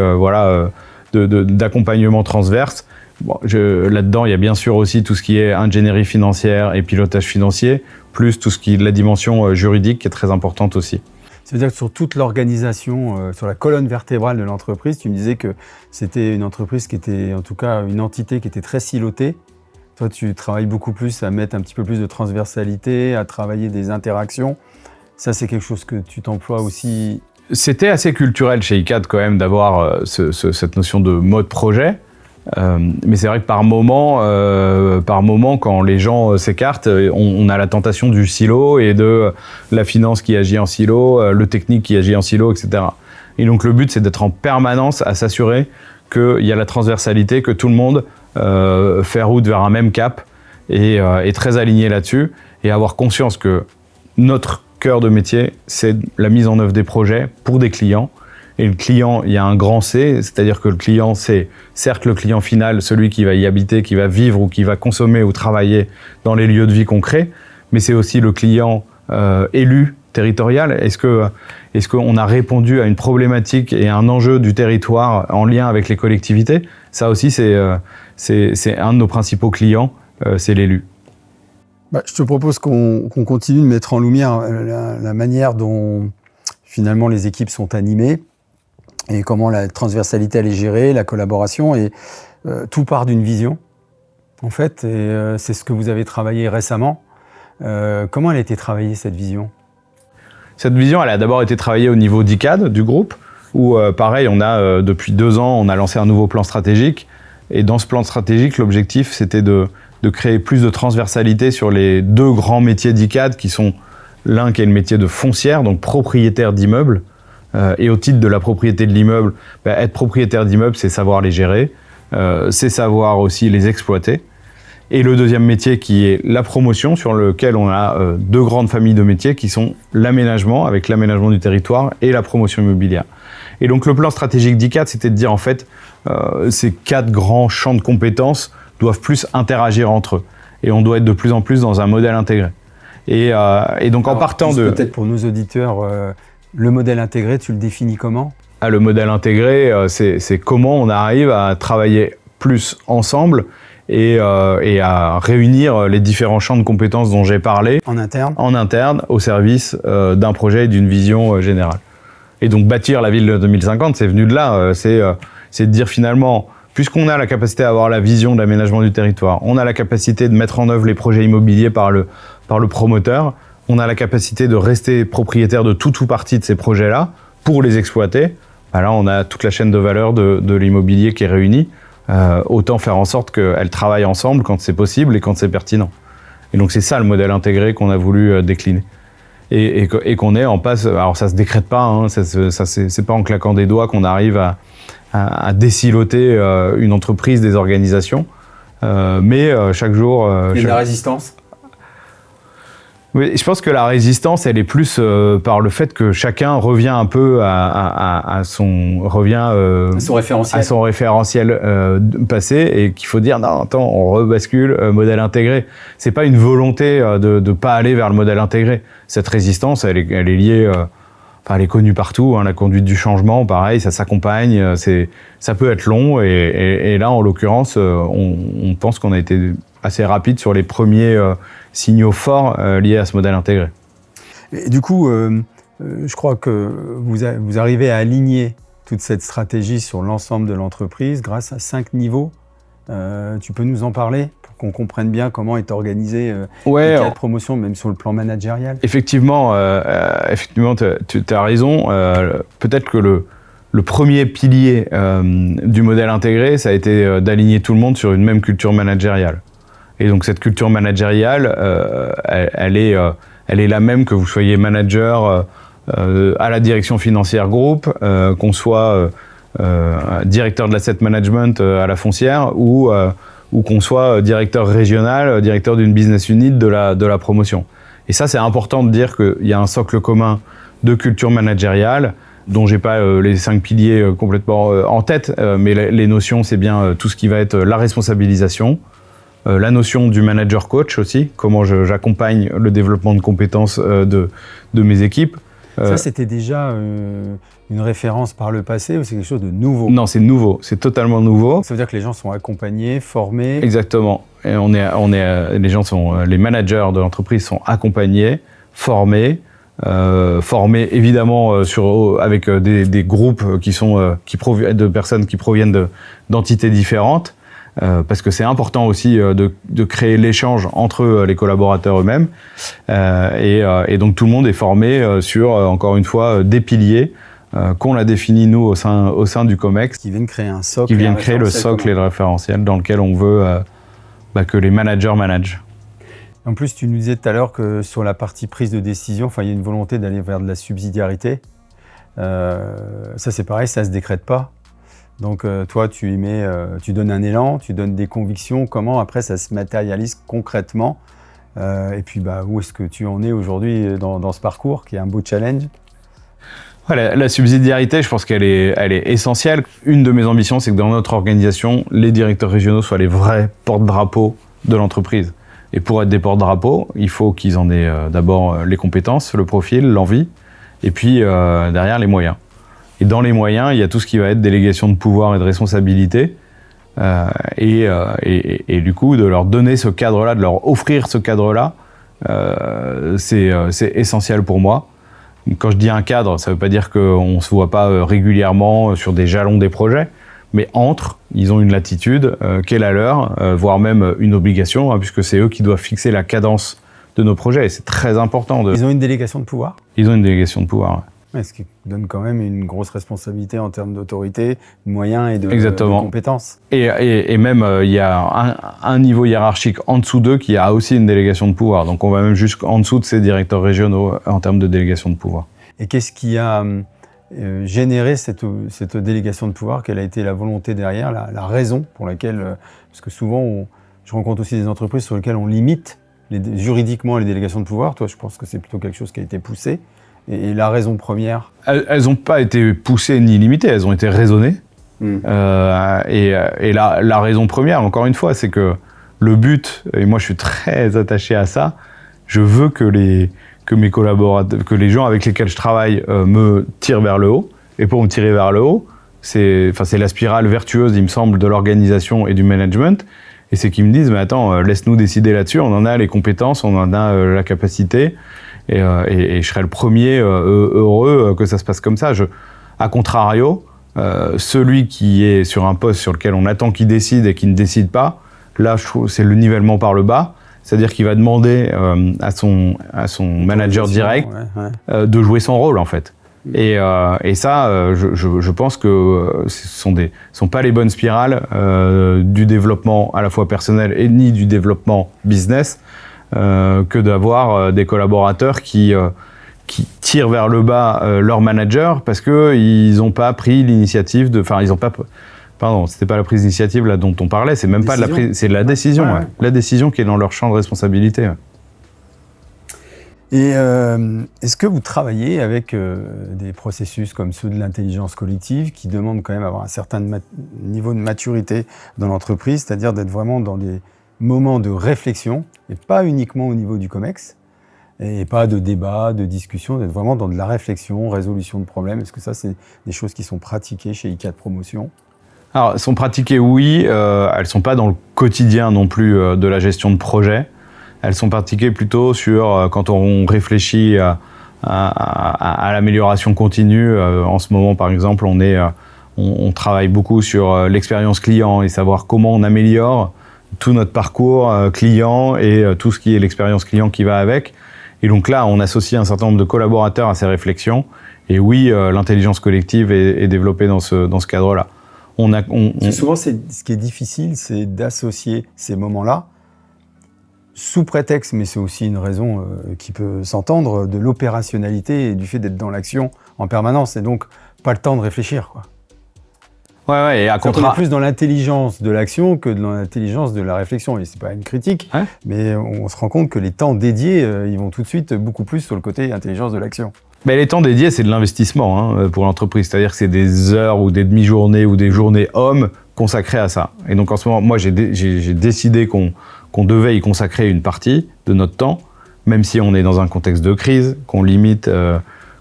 d'accompagnement transverse. Bon, là-dedans, il y a bien sûr aussi tout ce qui est ingénierie financière et pilotage financier, plus tout ce qui est de la dimension juridique qui est très importante aussi. Ça veut dire que sur toute l'organisation, sur la colonne vertébrale de l'entreprise, tu me disais que c'était une entreprise qui était, en tout cas, une entité qui était très silotée. Toi, tu travailles beaucoup plus à mettre un petit peu plus de transversalité, à travailler des interactions. Ça, c'est quelque chose que tu t'emploies aussi. C'était assez culturel chez ICAD quand même d'avoir cette notion de mode projet. Mais c'est vrai que par moment, quand les gens s'écartent, on a la tentation du silo et de la finance qui agit en silo, le technique qui agit en silo, etc. Et donc le but, c'est d'être en permanence à s'assurer qu'il y a la transversalité, que tout le monde fait route vers un même cap et est très aligné là-dessus, et avoir conscience que notre cœur de métier, c'est la mise en œuvre des projets pour des clients. Et le client, il y a un grand C, c'est-à-dire que le client, c'est certes le client final, celui qui va y habiter, qui va vivre ou qui va consommer ou travailler dans les lieux de vie qu'on crée, mais c'est aussi le client élu territorial. Est-ce qu'on a répondu à une problématique et un enjeu du territoire en lien avec les collectivités? Ça aussi, c'est un de nos principaux clients, c'est l'élu. Je te propose qu'on continue de mettre en lumière la manière dont finalement les équipes sont animées et comment la transversalité elle est gérée, la collaboration, et tout part d'une vision en fait, et c'est ce que vous avez travaillé récemment. Comment elle a été travaillée, cette vision? Cette vision, elle a d'abord été travaillée au niveau d'ICAD, du groupe, où pareil, depuis 2 ans, on a lancé un nouveau plan stratégique, et dans ce plan stratégique, l'objectif c'était de créer plus de transversalité sur les 2 grands métiers d'ICAD, qui sont l'un qui est le métier de foncière, donc propriétaire d'immeubles. Et au titre de la propriété de l'immeuble, être propriétaire d'immeubles, c'est savoir les gérer, c'est savoir aussi les exploiter. Et le deuxième métier qui est la promotion, sur lequel on a 2 grandes familles de métiers qui sont l'aménagement, avec l'aménagement du territoire, et la promotion immobilière. Et donc le plan stratégique d'ICAD, c'était de dire en fait, ces 4 grands champs de compétences doivent plus interagir entre eux. Et on doit être de plus en plus dans un modèle intégré. Et donc en partant de... Peut-être pour nos auditeurs, le modèle intégré, tu le définis comment? Le modèle intégré, c'est comment on arrive à travailler plus ensemble et à réunir les différents champs de compétences dont j'ai parlé. En interne? En interne, au service d'un projet et d'une vision générale. Et donc bâtir la ville de 2050, c'est venu de là. C'est de dire finalement, puisqu'on a la capacité à avoir la vision d'aménagement du territoire, on a la capacité de mettre en œuvre les projets immobiliers par le promoteur, on a la capacité de rester propriétaire de tout ou partie de ces projets-là pour les exploiter. Là, on a toute la chaîne de valeur de l'immobilier qui est réunie. Autant faire en sorte qu'elles travaillent ensemble quand c'est possible et quand c'est pertinent. Et donc c'est ça le modèle intégré qu'on a voulu décliner. Et qu'on est en passe... Alors ça se décrète pas, hein, c'est pas en claquant des doigts qu'on arrive à désiloter une entreprise, des organisations. Mais chaque jour... Il y a de la résistance? Oui, je pense que la résistance, elle est plus par le fait que chacun revient un peu à son référentiel passé, et qu'il faut dire non, attends, on rebascule modèle intégré. C'est pas une volonté de pas aller vers le modèle intégré. Cette résistance, elle est liée, elle est connue partout. Hein, la conduite du changement, pareil, ça s'accompagne. Ça peut être long, et là, en l'occurrence, on pense qu'on a été assez rapide sur les premiers signaux forts liés à ce modèle intégré. Et du coup, je crois que vous arrivez à aligner toute cette stratégie sur l'ensemble de l'entreprise grâce à 5 niveaux. Tu peux nous en parler pour qu'on comprenne bien comment est organisée la promotion, même sur le plan managérial? Effectivement, tu as raison. Peut-être que le premier pilier du modèle intégré, ça a été d'aligner tout le monde sur une même culture managériale. Et donc cette culture managériale, elle est la même que vous soyez manager à la direction financière groupe, qu'on soit directeur de l'asset management à la foncière, ou qu'on soit directeur régional, directeur d'une business unit de la promotion. Et ça, c'est important de dire qu'il y a un socle commun de culture managériale, dont j'ai pas les 5 piliers complètement en tête, mais les notions, c'est bien tout ce qui va être la responsabilisation, la notion du manager coach aussi, comment j'accompagne le développement de compétences de mes équipes. Ça, c'était déjà une référence par le passé, ou c'est quelque chose de nouveau? Non, c'est nouveau, c'est totalement nouveau. Ça veut dire que les gens sont accompagnés, formés? Exactement. Et les managers de l'entreprise sont accompagnés, formés évidemment avec des groupes de personnes qui proviennent d'entités différentes. parce que c'est important aussi de créer l'échange entre les collaborateurs eux-mêmes. Et donc tout le monde est formé sur, encore une fois, des piliers qu'on a définis nous au sein du COMEX. Qui viennent créer un socle. Qui viennent créer le socle et le référentiel dans lequel on veut que les managers managent. En plus, tu nous disais tout à l'heure que sur la partie prise de décision, il y a une volonté d'aller vers de la subsidiarité. Ça, c'est pareil, ça ne se décrète pas. Donc, toi, tu donnes un élan, tu donnes des convictions. Comment, après, ça se matérialise concrètement et puis, où est-ce que tu en es aujourd'hui dans ce parcours, qui est un beau challenge? Ouais, la subsidiarité, je pense qu'elle est essentielle. Une de mes ambitions, c'est que dans notre organisation, les directeurs régionaux soient les vrais porte-drapeaux de l'entreprise. Et pour être des porte-drapeaux, il faut qu'ils en aient d'abord les compétences, le profil, l'envie, et puis derrière les moyens. Et dans les moyens, il y a tout ce qui va être délégation de pouvoir et de responsabilité, et du coup, de leur donner ce cadre-là, de leur offrir ce cadre-là, c'est essentiel pour moi. Quand je dis un cadre, ça ne veut pas dire qu'on ne se voit pas régulièrement sur des jalons des projets, mais ils ont une latitude qui est la leur, voire même une obligation, puisque c'est eux qui doivent fixer la cadence de nos projets. Et c'est très important. Ils ont une délégation de pouvoir? Ils ont une délégation de pouvoir, ouais. Ce qui donne quand même une grosse responsabilité en termes d'autorité, de moyens et de compétences. Et même, il y a un niveau hiérarchique en dessous d'eux qui a aussi une délégation de pouvoir. Donc on va même jusqu'en dessous de ces directeurs régionaux en termes de délégation de pouvoir. Et qu'est-ce qui a généré cette délégation de pouvoir? Quelle a été la volonté derrière, la raison pour laquelle... parce que souvent, je rencontre aussi des entreprises sur lesquelles on limite juridiquement les délégations de pouvoir. Toi, je pense que c'est plutôt quelque chose qui a été poussé. Et la raison première? Elles n'ont pas été poussées ni limitées, elles ont été raisonnées. Et la raison première, encore une fois, c'est que le but, et moi je suis très attaché à ça, je veux que mes collaborateurs, que les gens avec lesquels je travaille me tirent vers le haut. Et pour me tirer vers le haut, c'est la spirale vertueuse, il me semble, de l'organisation et du management. Et c'est qu'ils me disent, mais attends, laisse-nous décider là-dessus, on en a les compétences, on en a la capacité. Et je serais le premier heureux que ça se passe comme ça. A contrario, celui qui est sur un poste sur lequel on attend qu'il décide et qui ne décide pas, là, je trouve c'est le nivellement par le bas. C'est-à-dire qu'il va demander à son manager direct de jouer son rôle, en fait. Et ça, je pense que ce sont pas les bonnes spirales du développement à la fois personnel et ni du développement business, que d'avoir des collaborateurs qui tirent vers le bas leur manager parce qu'ils n'ont pas pris l'initiative de... Enfin, ils n'ont pas... Pardon, c'était pas la prise d'initiative là dont on parlait, c'est même pas de la prise, c'est de la décision, ouais. La décision qui est dans leur champ de responsabilité. Ouais. Et est-ce que vous travaillez avec des processus comme ceux de l'intelligence collective qui demandent quand même avoir un certain niveau de maturité dans l'entreprise, c'est-à-dire d'être vraiment dans des moments de réflexion et pas uniquement au niveau du COMEX et pas de débat, de discussion, d'être vraiment dans de la réflexion, résolution de problèmes? Est-ce que ça, c'est des choses qui sont pratiquées chez ICAD Promotion? Alors, elles sont pratiquées, oui. Elles sont pas dans le quotidien non plus de la gestion de projet. Elles sont pratiquées plutôt sur quand on réfléchit à l'amélioration continue. En ce moment, par exemple, on travaille beaucoup sur l'expérience client et savoir comment on améliore tout notre parcours client et tout ce qui est l'expérience client qui va avec. Et donc là, on associe un certain nombre de collaborateurs à ces réflexions. Et oui, l'intelligence collective est développée dans ce cadre-là. Souvent, ce qui est difficile, c'est d'associer ces moments-là, sous prétexte, mais c'est aussi une raison qui peut s'entendre, de l'opérationnalité et du fait d'être dans l'action en permanence, et donc pas le temps de réfléchir, quoi. Ouais, et à contraire. On est plus dans l'intelligence de l'action que dans l'intelligence de la réflexion, et c'est pas une critique, mais on se rend compte que les temps dédiés, ils vont tout de suite beaucoup plus sur le côté intelligence de l'action. Mais les temps dédiés, c'est de l'investissement pour l'entreprise. C'est-à-dire que c'est des heures ou des demi-journées ou des journées hommes consacrées à ça. Et donc en ce moment, moi, j'ai décidé qu'on devait y consacrer une partie de notre temps, même si on est dans un contexte de crise, qu'on limite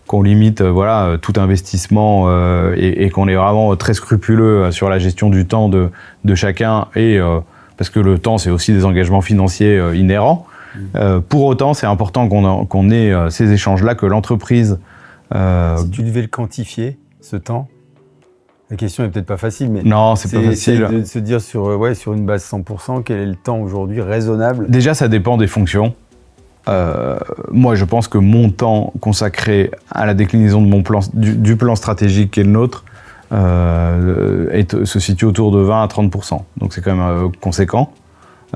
tout investissement et qu'on est vraiment très scrupuleux sur la gestion du temps de chacun. Et parce que le temps, c'est aussi des engagements financiers inhérents. Pour autant, c'est important qu'on ait ces échanges-là, que l'entreprise... Si tu devais le quantifier, ce temps, La question est peut-être pas facile, mais non, c'est pas facile. C'est de se dire sur une base 100%, quel est le temps aujourd'hui raisonnable? Déjà, ça dépend des fonctions. Moi, je pense que mon temps consacré à la déclinaison de mon plan, du plan stratégique qui est le nôtre se situe autour de 20 à 30%. Donc, c'est quand même conséquent.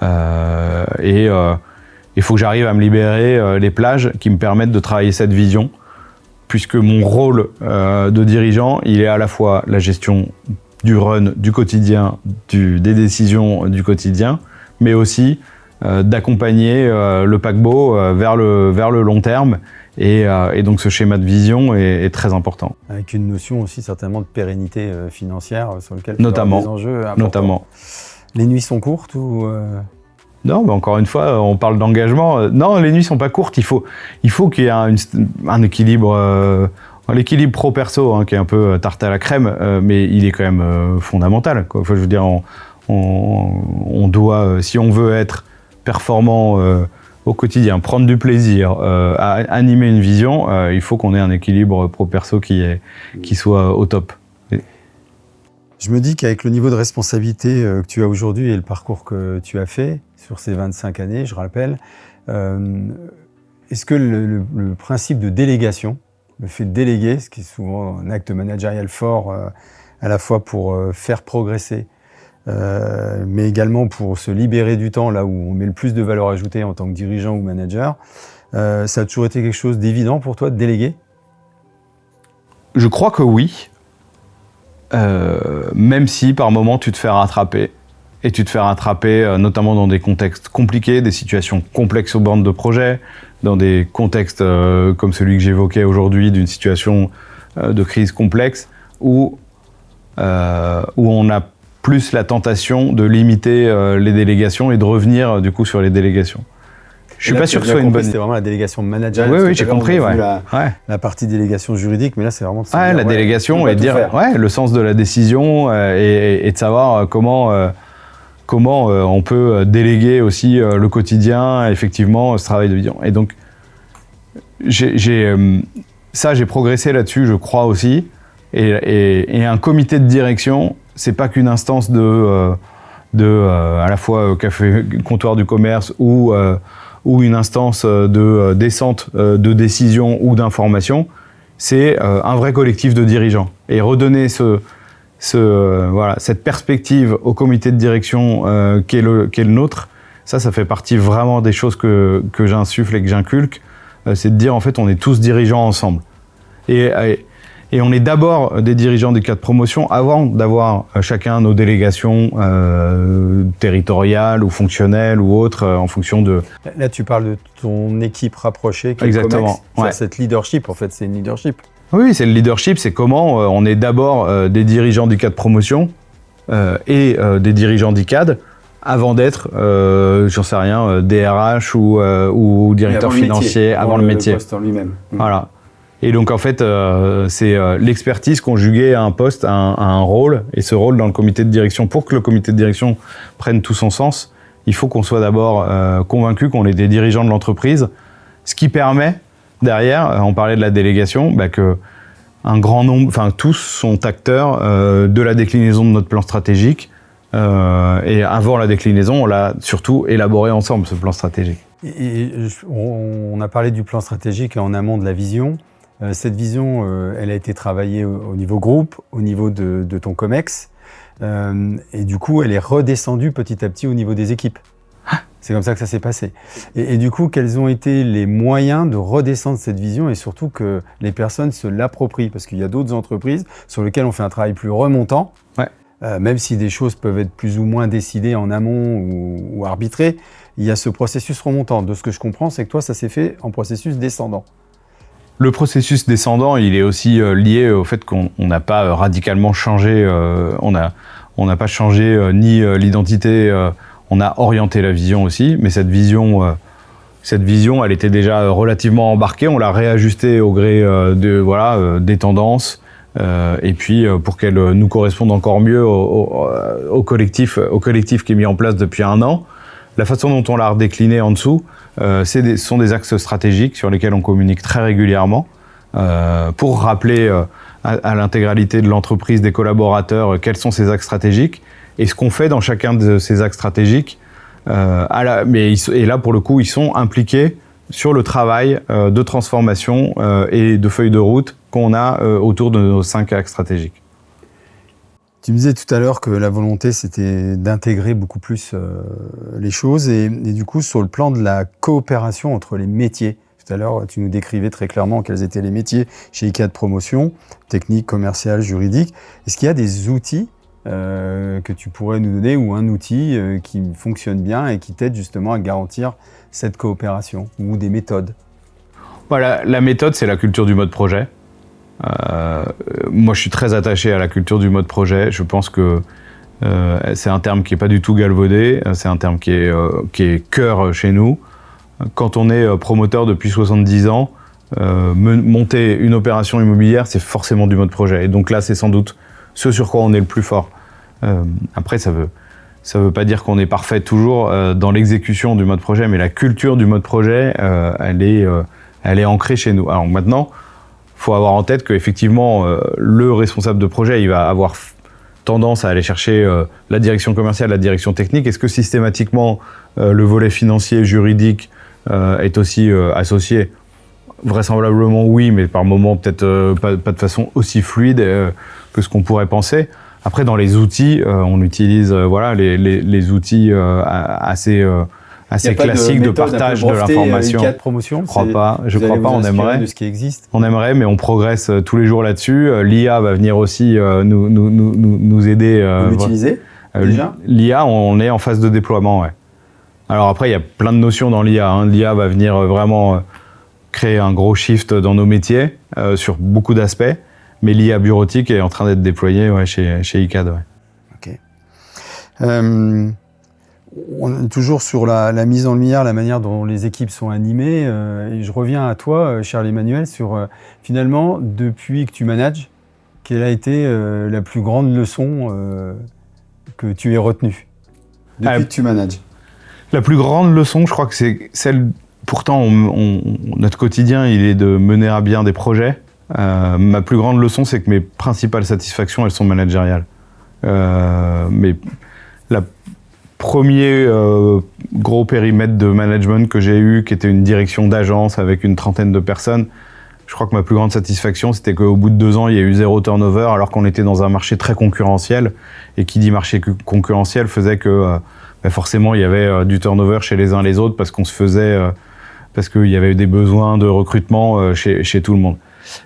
Il faut que j'arrive à me libérer les plages qui me permettent de travailler cette vision, puisque mon rôle de dirigeant, il est à la fois la gestion du run, du quotidien, des décisions du quotidien, mais aussi d'accompagner le paquebot vers le long terme. Et donc ce schéma de vision est très important. Avec une notion aussi certainement de pérennité financière sur lequel notamment, des enjeux importants. Notamment. Les nuits sont courtes ou Non, mais encore une fois, on parle d'engagement. Non, les nuits sont pas courtes. Il faut qu'il y ait un équilibre, l'équilibre pro-perso, qui est un peu tarte à la crème, mais il est quand même fondamental, quoi. Enfin, je veux dire, on doit, si on veut être performant au quotidien, prendre du plaisir, à animer une vision, il faut qu'on ait un équilibre pro-perso qui soit au top. Je me dis qu'avec le niveau de responsabilité que tu as aujourd'hui et le parcours que tu as fait sur ces 25 années, je rappelle, est-ce que le principe de délégation, le fait de déléguer, ce qui est souvent un acte managérial fort à la fois pour faire progresser, mais également pour se libérer du temps là où on met le plus de valeur ajoutée en tant que dirigeant ou manager, ça a toujours été quelque chose d'évident pour toi de déléguer? Je crois que oui. Même si par moment tu te fais rattraper, et tu te fais rattraper notamment dans des contextes compliqués, des situations complexes aux bornes de projet, dans des contextes comme celui que j'évoquais aujourd'hui, d'une situation de crise complexe, où on a plus la tentation de limiter les délégations et de revenir du coup sur les délégations. Je suis pas sûr que ce soit une bonne idée. C'était vraiment la délégation managériale. Oui, j'ai compris. La partie délégation juridique, mais là c'est vraiment. La délégation et de dire le sens de la décision et de savoir comment on peut déléguer aussi le quotidien, effectivement, ce travail de vision. Et donc j'ai progressé là-dessus, je crois aussi. Et un comité de direction, c'est pas qu'une instance à la fois café comptoir du commerce ou une instance de descente de décision ou d'information, c'est un vrai collectif de dirigeants. Et redonner cette perspective au comité de direction qui est le nôtre, ça fait partie vraiment des choses que j'insuffle et que j'inculque, c'est de dire en fait on est tous dirigeants ensemble. Et on est d'abord des dirigeants des 4 promotions avant d'avoir chacun nos délégations territoriales ou fonctionnelles ou autres en fonction de... Là, tu parles de ton équipe rapprochée qui Exactement. est Comex. Cette leadership, en fait, c'est une leadership. Oui, c'est le leadership, c'est comment on est d'abord des dirigeants du 4 promotions et des dirigeants d'ICAD avant d'être, j'en sais rien, DRH ou directeur financier avant le métier. Le poste en lui-même. Voilà. Et donc en fait, c'est l'expertise conjuguée à un poste, à un rôle, et ce rôle dans le comité de direction. Pour que le comité de direction prenne tout son sens, il faut qu'on soit d'abord convaincu qu'on est des dirigeants de l'entreprise, ce qui permet derrière, on parlait de la délégation, que un grand nombre, enfin tous sont acteurs de la déclinaison de notre plan stratégique. Et avant la déclinaison, on l'a surtout élaboré ensemble, ce plan stratégique. On a parlé du plan stratégique en amont de la vision. Cette vision, elle a été travaillée au niveau groupe, au niveau de ton COMEX, et du coup, elle est redescendue petit à petit au niveau des équipes. C'est comme ça que ça s'est passé. Et du coup, quels ont été les moyens de redescendre cette vision et surtout que les personnes se l'approprient? Parce qu'il y a d'autres entreprises sur lesquelles on fait un travail plus remontant, même si des choses peuvent être plus ou moins décidées en amont ou arbitrées, il y a ce processus remontant. De ce que je comprends, c'est que toi, ça s'est fait en processus descendant. Le processus descendant, il est aussi lié au fait qu'on n'a pas radicalement changé, on n'a pas changé ni l'identité, on a orienté la vision aussi, mais cette vision, elle était déjà relativement embarquée, on l'a réajustée au gré des tendances, et puis pour qu'elle nous corresponde encore mieux au collectif qui est mis en place depuis 1 an. La façon dont on l'a redécliné en dessous, ce sont des axes stratégiques sur lesquels on communique très régulièrement pour rappeler à l'intégralité de l'entreprise, des collaborateurs, quels sont ces axes stratégiques et ce qu'on fait dans chacun de ces axes stratégiques. Et là, pour le coup, ils sont impliqués sur le travail de transformation et de feuille de route qu'on a autour de nos 5 axes stratégiques. Tu me disais tout à l'heure que la volonté, c'était d'intégrer beaucoup plus les choses et du coup, sur le plan de la coopération entre les métiers. Tout à l'heure, tu nous décrivais très clairement quels étaient les métiers chez ICAD Promotion, technique, commercial, juridique. Est-ce qu'il y a des outils que tu pourrais nous donner ou un outil qui fonctionne bien et qui t'aide justement à garantir cette coopération ou des méthodes? Voilà, la méthode, c'est la culture du mode projet. Moi, je suis très attaché à la culture du mode projet. Je pense que c'est un terme qui n'est pas du tout galvaudé. C'est un terme qui est cœur chez nous. Quand on est promoteur depuis 70 ans, monter une opération immobilière, c'est forcément du mode projet. Et donc là, c'est sans doute ce sur quoi on est le plus fort. Après, ça veut pas dire qu'on est parfait toujours dans l'exécution du mode projet, mais la culture du mode projet, elle est ancrée chez nous. Alors maintenant, il faut avoir en tête qu'effectivement, le responsable de projet, il va avoir tendance à aller chercher la direction commerciale, la direction technique. Est-ce que systématiquement, le volet financier, juridique est aussi associé? Vraisemblablement oui, mais par moments peut-être pas de façon aussi fluide que ce qu'on pourrait penser. Après, dans les outils, on utilise les outils assez classiques de partage de l'information. ICAD Promotion, je crois pas, on aimerait. De ce qui existe. On aimerait, mais on progresse tous les jours là-dessus. L'IA va venir aussi nous aider. Vous l'utilisez déjà? L'IA, on est en phase de déploiement, ouais. Alors après, il y a plein de notions dans l'IA. L'IA va venir vraiment créer un gros shift dans nos métiers sur beaucoup d'aspects, mais l'IA bureautique est en train d'être déployée chez ICAD. Ouais. Ok. On est toujours sur la mise en lumière, la manière dont les équipes sont animées. Et je reviens à toi, Charles Emmanuel, sur finalement, depuis que tu manages, quelle a été la plus grande leçon que tu aies retenue depuis que tu manages? La plus grande leçon, je crois que c'est celle. Pourtant, notre quotidien, il est de mener à bien des projets. Ma plus grande leçon, c'est que mes principales satisfactions, elles sont managériales. Mais le premier gros périmètre de management que j'ai eu, qui était une direction d'agence avec une trentaine de personnes, je crois que ma plus grande satisfaction, c'était qu'au bout de 2 ans, il y a eu 0 turnover, alors qu'on était dans un marché très concurrentiel. Et qui dit marché concurrentiel faisait que forcément, il y avait du turnover chez les uns les autres parce qu'on se faisait... parce qu'il y avait des besoins de recrutement chez tout le monde.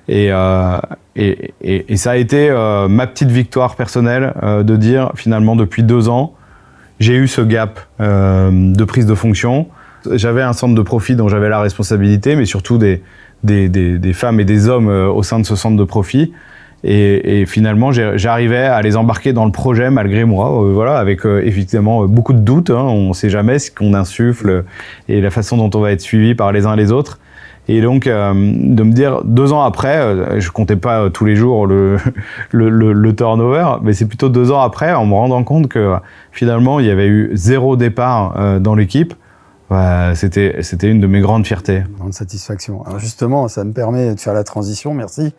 Et ça a été ma petite victoire personnelle de dire, finalement, depuis 2 ans, j'ai eu ce gap de prise de fonction. J'avais un centre de profit dont j'avais la responsabilité, mais surtout des femmes et des hommes au sein de ce centre de profit. Et finalement, j'arrivais à les embarquer dans le projet malgré moi, avec effectivement beaucoup de doutes. On ne sait jamais ce qu'on insuffle et la façon dont on va être suivi par les uns et les autres. Et donc, de me dire 2 ans après, je comptais pas tous les jours le turnover, mais c'est plutôt 2 ans après, en me rendant compte que finalement, il y avait eu 0 départ dans l'équipe. C'était une de mes grandes fiertés. Grande satisfaction. Alors justement, ça me permet de faire la transition, merci,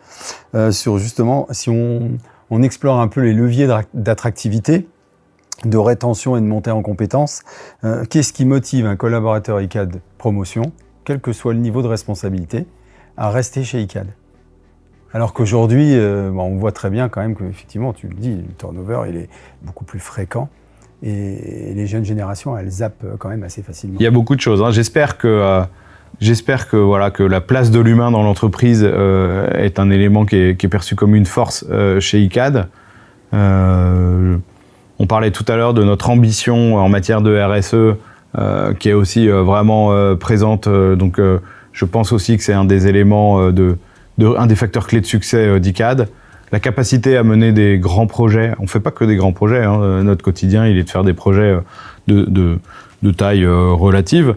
sur justement, si on explore un peu les leviers d'attractivité, de rétention et de montée en compétences, qu'est-ce qui motive un collaborateur ICAD Promotion, quel que soit le niveau de responsabilité, à rester chez ICAD? Alors qu'aujourd'hui, on voit très bien quand même qu'effectivement, tu le dis, le turnover, il est beaucoup plus fréquent. Et les jeunes générations, elles zappent quand même assez facilement. Il y a beaucoup de choses. J'espère que la place de l'humain dans l'entreprise est un élément qui est perçu comme une force chez ICAD. On parlait tout à l'heure de notre ambition en matière de RSE, qui est aussi vraiment présente. Donc, je pense aussi que c'est un des éléments, un des facteurs clés de succès d'ICAD. La capacité à mener des grands projets, on ne fait pas que des grands projets, notre quotidien il est de faire des projets de taille relative,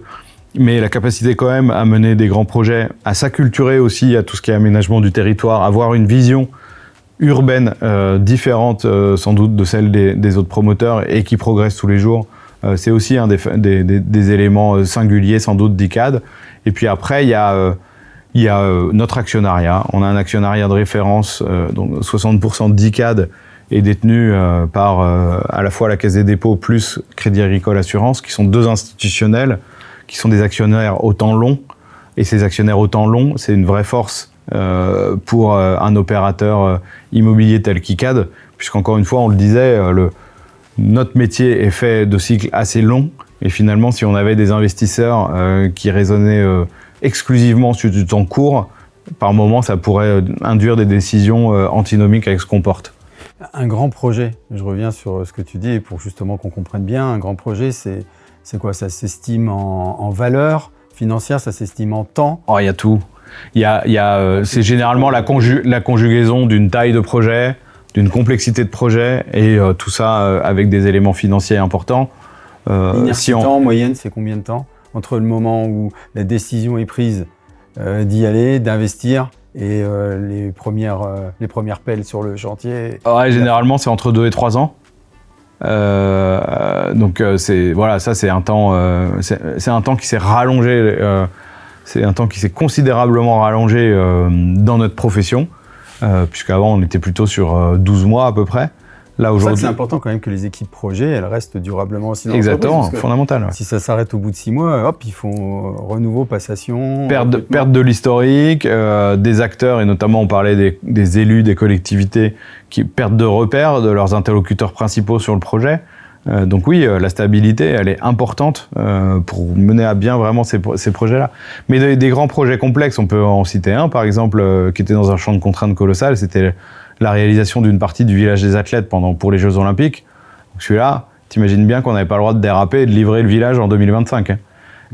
mais la capacité quand même à mener des grands projets, à s'acculturer aussi à tout ce qui est aménagement du territoire, avoir une vision urbaine différente sans doute de celle des autres promoteurs et qui progresse tous les jours, c'est aussi un des éléments singuliers sans doute d'ICAD. Et puis après, il y a Il y a notre actionnariat. On a un actionnariat de référence, donc 60% d'ICAD est détenu par à la fois la Caisse des dépôts plus Crédit Agricole Assurance, qui sont deux institutionnels, qui sont des actionnaires au temps long. Et ces actionnaires au temps long, c'est une vraie force pour un opérateur immobilier tel qu'ICAD, puisqu'encore une fois, on le disait, notre métier est fait de cycles assez longs. Et finalement, si on avait des investisseurs qui raisonnaient exclusivement sur du temps court, par moment, ça pourrait induire des décisions antinomiques avec ce qu'on porte. Un grand projet, je reviens sur ce que tu dis pour justement qu'on comprenne bien, un grand projet, c'est quoi? Ça s'estime en valeur financière, ça s'estime en temps? Oh, il y a tout. C'est généralement la conjugaison d'une taille de projet, d'une complexité de projet, et tout ça avec des éléments financiers importants. En moyenne, c'est combien de temps entre le moment où la décision est prise d'y aller, d'investir, et les premières pelles sur le chantier? Ouais, généralement, c'est entre 2 et 3 ans. Donc c'est un temps, c'est un temps qui s'est rallongé. C'est un temps qui s'est considérablement rallongé dans notre profession, puisqu'avant on était plutôt sur 12 mois à peu près. Là aujourd'hui, c'est important quand même que les équipes projet, elles restent durablement aussi dans exactement, fondamental. Ouais. Si ça s'arrête au bout de 6 mois, hop, ils font renouveau, passation. Perte de l'historique, des acteurs, et notamment on parlait des élus, des collectivités, qui perdent de repères de leurs interlocuteurs principaux sur le projet. Donc oui, la stabilité, elle est importante pour mener à bien vraiment ces projets-là. Mais des grands projets complexes, on peut en citer un, par exemple, qui était dans un champ de contraintes colossal, c'était la réalisation d'une partie du village des athlètes pour les Jeux Olympiques. Donc celui-là, t'imagines bien qu'on n'avait pas le droit de déraper et de livrer le village en 2025. Hein.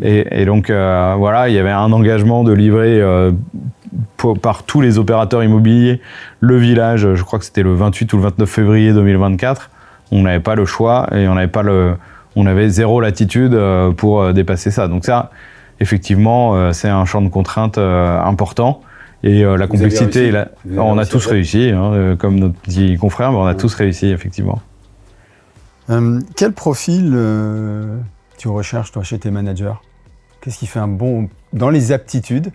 Et donc, voilà, il y avait un engagement de livrer par tous les opérateurs immobiliers le village, je crois que c'était le 28 ou le 29 février 2024. On n'avait pas le choix et on avait zéro latitude pour dépasser ça. Donc ça, effectivement, c'est un champ de contraintes important. Et la complexité, on a tous réussi, hein, comme notre petit confrère, mais on a tous réussi, effectivement. Quel profil tu recherches, toi, chez tes managers? Qu'est-ce qui fait un bon... Dans les aptitudes,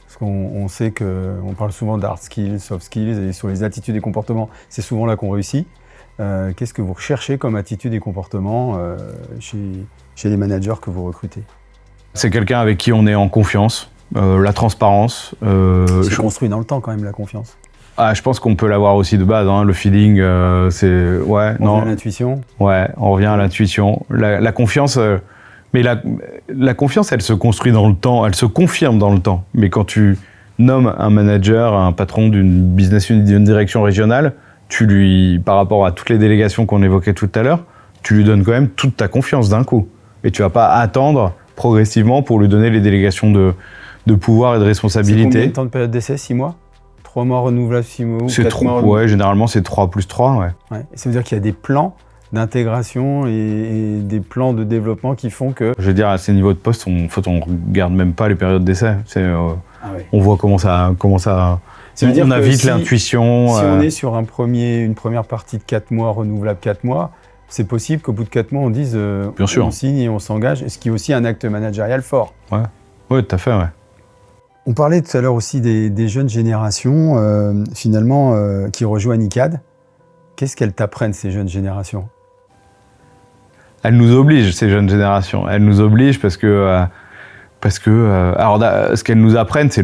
parce qu'on sait qu'on parle souvent d'hard skills, soft skills, et sur les attitudes et comportements, c'est souvent là qu'on réussit. Qu'est-ce que vous recherchez comme attitude et comportement chez les managers que vous recrutez? C'est quelqu'un avec qui on est en confiance. La transparence. C'est construit dans le temps quand même, la confiance. Ah, je pense qu'on peut l'avoir aussi de base, hein. Le feeling, c'est... Ouais, on revient à l'intuition. Ouais, on revient à l'intuition. La confiance... mais la confiance, elle se construit dans le temps, elle se confirme dans le temps. Mais quand tu nommes un manager, un patron d'une business unit, d'une direction régionale, par rapport à toutes les délégations qu'on évoquait tout à l'heure, tu lui donnes quand même toute ta confiance d'un coup. Et tu vas pas attendre progressivement pour lui donner les délégations de pouvoir et de responsabilité. C'est combien de temps de période d'essai? 6 mois? 3 mois renouvelables, 6 mois? C'est 4 mois? Ouais, généralement c'est 3 plus 3, ouais. Et ça veut dire qu'il y a des plans d'intégration et des plans de développement qui font que... Je veux dire, à ces niveaux de poste, on regarde même pas les périodes d'essai. On voit comment ça on a vite l'intuition. Si on est sur une première partie de 4 mois, renouvelable 4 mois, c'est possible qu'au bout de 4 mois, on dise Bien sûr. On signe et on s'engage, ce qui est aussi un acte managérial fort. Ouais, oui, tout à fait, ouais. On parlait tout à l'heure aussi des jeunes générations, finalement, qui rejoignent ICAD. Qu'est-ce qu'elles t'apprennent, ces jeunes générations? Elles nous obligent, ces jeunes générations. Elles nous obligent parce que alors, ce qu'elles nous apprennent, c'est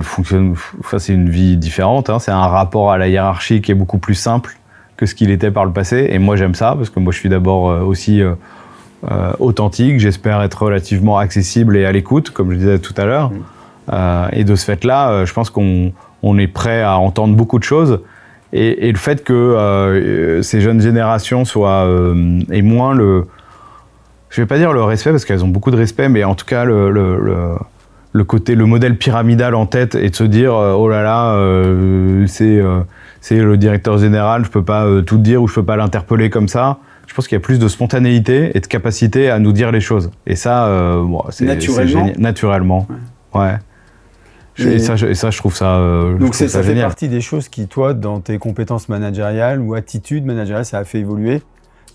c'est une vie différente. Hein. C'est un rapport à la hiérarchie qui est beaucoup plus simple que ce qu'il était par le passé. Et moi, j'aime ça parce que moi, je suis d'abord aussi authentique. J'espère être relativement accessible et à l'écoute, comme je disais tout à l'heure. Et de ce fait-là, je pense qu'on est prêt à entendre beaucoup de choses. Et le fait que ces jeunes générations aient moins je vais pas dire le respect parce qu'elles ont beaucoup de respect, mais en tout cas le modèle pyramidal en tête et de se dire oh là là c'est le directeur général, je peux pas tout dire ou je peux pas l'interpeller comme ça. Je pense qu'il y a plus de spontanéité et de capacité à nous dire les choses. Et ça, c'est génial. Naturellement. Ouais. Et ça, je trouve ça donc ça fait génial. Partie des choses qui, toi, dans tes compétences managériales ou attitudes managériales, ça a fait évoluer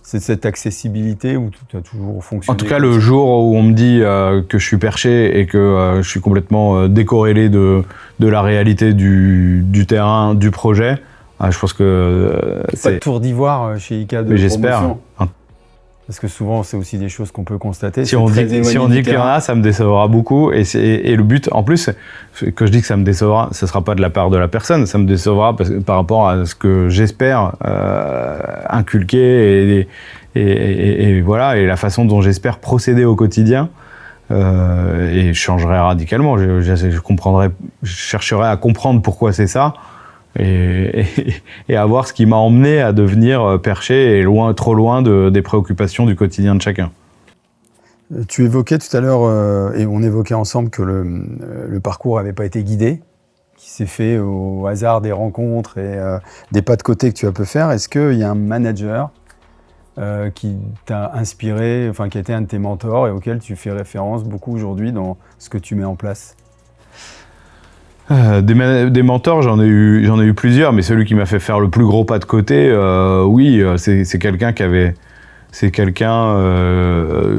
C'est cette accessibilité où tu as toujours fonctionné? En tout cas, le jour où on me dit que je suis perché et que je suis complètement décorrélé de la réalité du terrain, du projet, je pense que c'est... Pas de tour d'ivoire chez ICA de mais j'espère. Promotion. Parce que souvent, c'est aussi des choses qu'on peut constater. Si on dit qu'il y en a, ça me décevra beaucoup. Et le but, en plus, que je dis que ça me décevra, ce ne sera pas de la part de la personne, ça me décevra par rapport à ce que j'espère inculquer et voilà, et la façon dont j'espère procéder au quotidien. Et je changerai radicalement. Je chercherai à comprendre pourquoi c'est ça. Et à voir ce qui m'a emmené à devenir perché et trop loin des préoccupations du quotidien de chacun. Tu évoquais tout à l'heure, et on évoquait ensemble que le parcours n'avait pas été guidé, qui s'est fait au hasard des rencontres et des pas de côté que tu as pu faire. Est-ce qu'il y a un manager qui t'a inspiré, enfin qui a été un de tes mentors et auquel tu fais référence beaucoup aujourd'hui dans ce que tu mets en place? Des mentors, j'en ai eu plusieurs, mais celui qui m'a fait faire le plus gros pas de côté, oui, c'est quelqu'un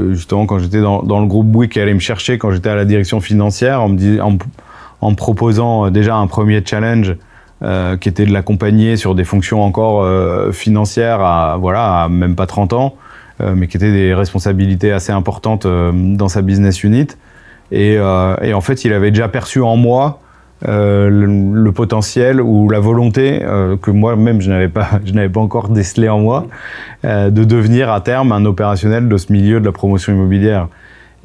justement quand j'étais dans le groupe Bouygues qui allait me chercher quand j'étais à la direction financière en me proposant déjà un premier challenge qui était de l'accompagner sur des fonctions encore financières à même pas 30 ans, mais qui étaient des responsabilités assez importantes dans sa business unit. Et en fait, il avait déjà perçu en moi le potentiel ou la volonté que moi-même je n'avais pas encore décelé en moi de devenir à terme un opérationnel de ce milieu de la promotion immobilière.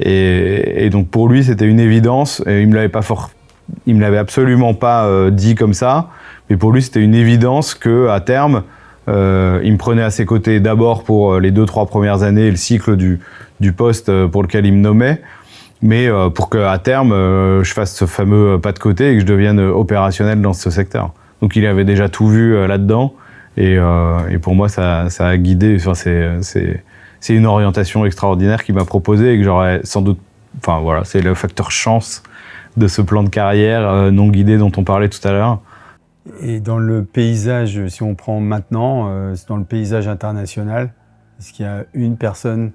Et donc pour lui c'était une évidence, et il me l'avait absolument pas dit comme ça, mais pour lui c'était une évidence que à terme il me prenait à ses côtés d'abord pour les 2-3 premières années et le cycle du poste pour lequel il me nommait, mais pour qu'à terme, je fasse ce fameux pas de côté et que je devienne opérationnel dans ce secteur. Donc il avait déjà tout vu là-dedans, et pour moi, ça a guidé. Enfin, c'est une orientation extraordinaire qu'il m'a proposée et que j'aurais sans doute... Enfin voilà, c'est le facteur chance de ce plan de carrière non guidé dont on parlait tout à l'heure. Et dans le paysage, si on prend maintenant, dans le paysage international, est-ce qu'il y a une personne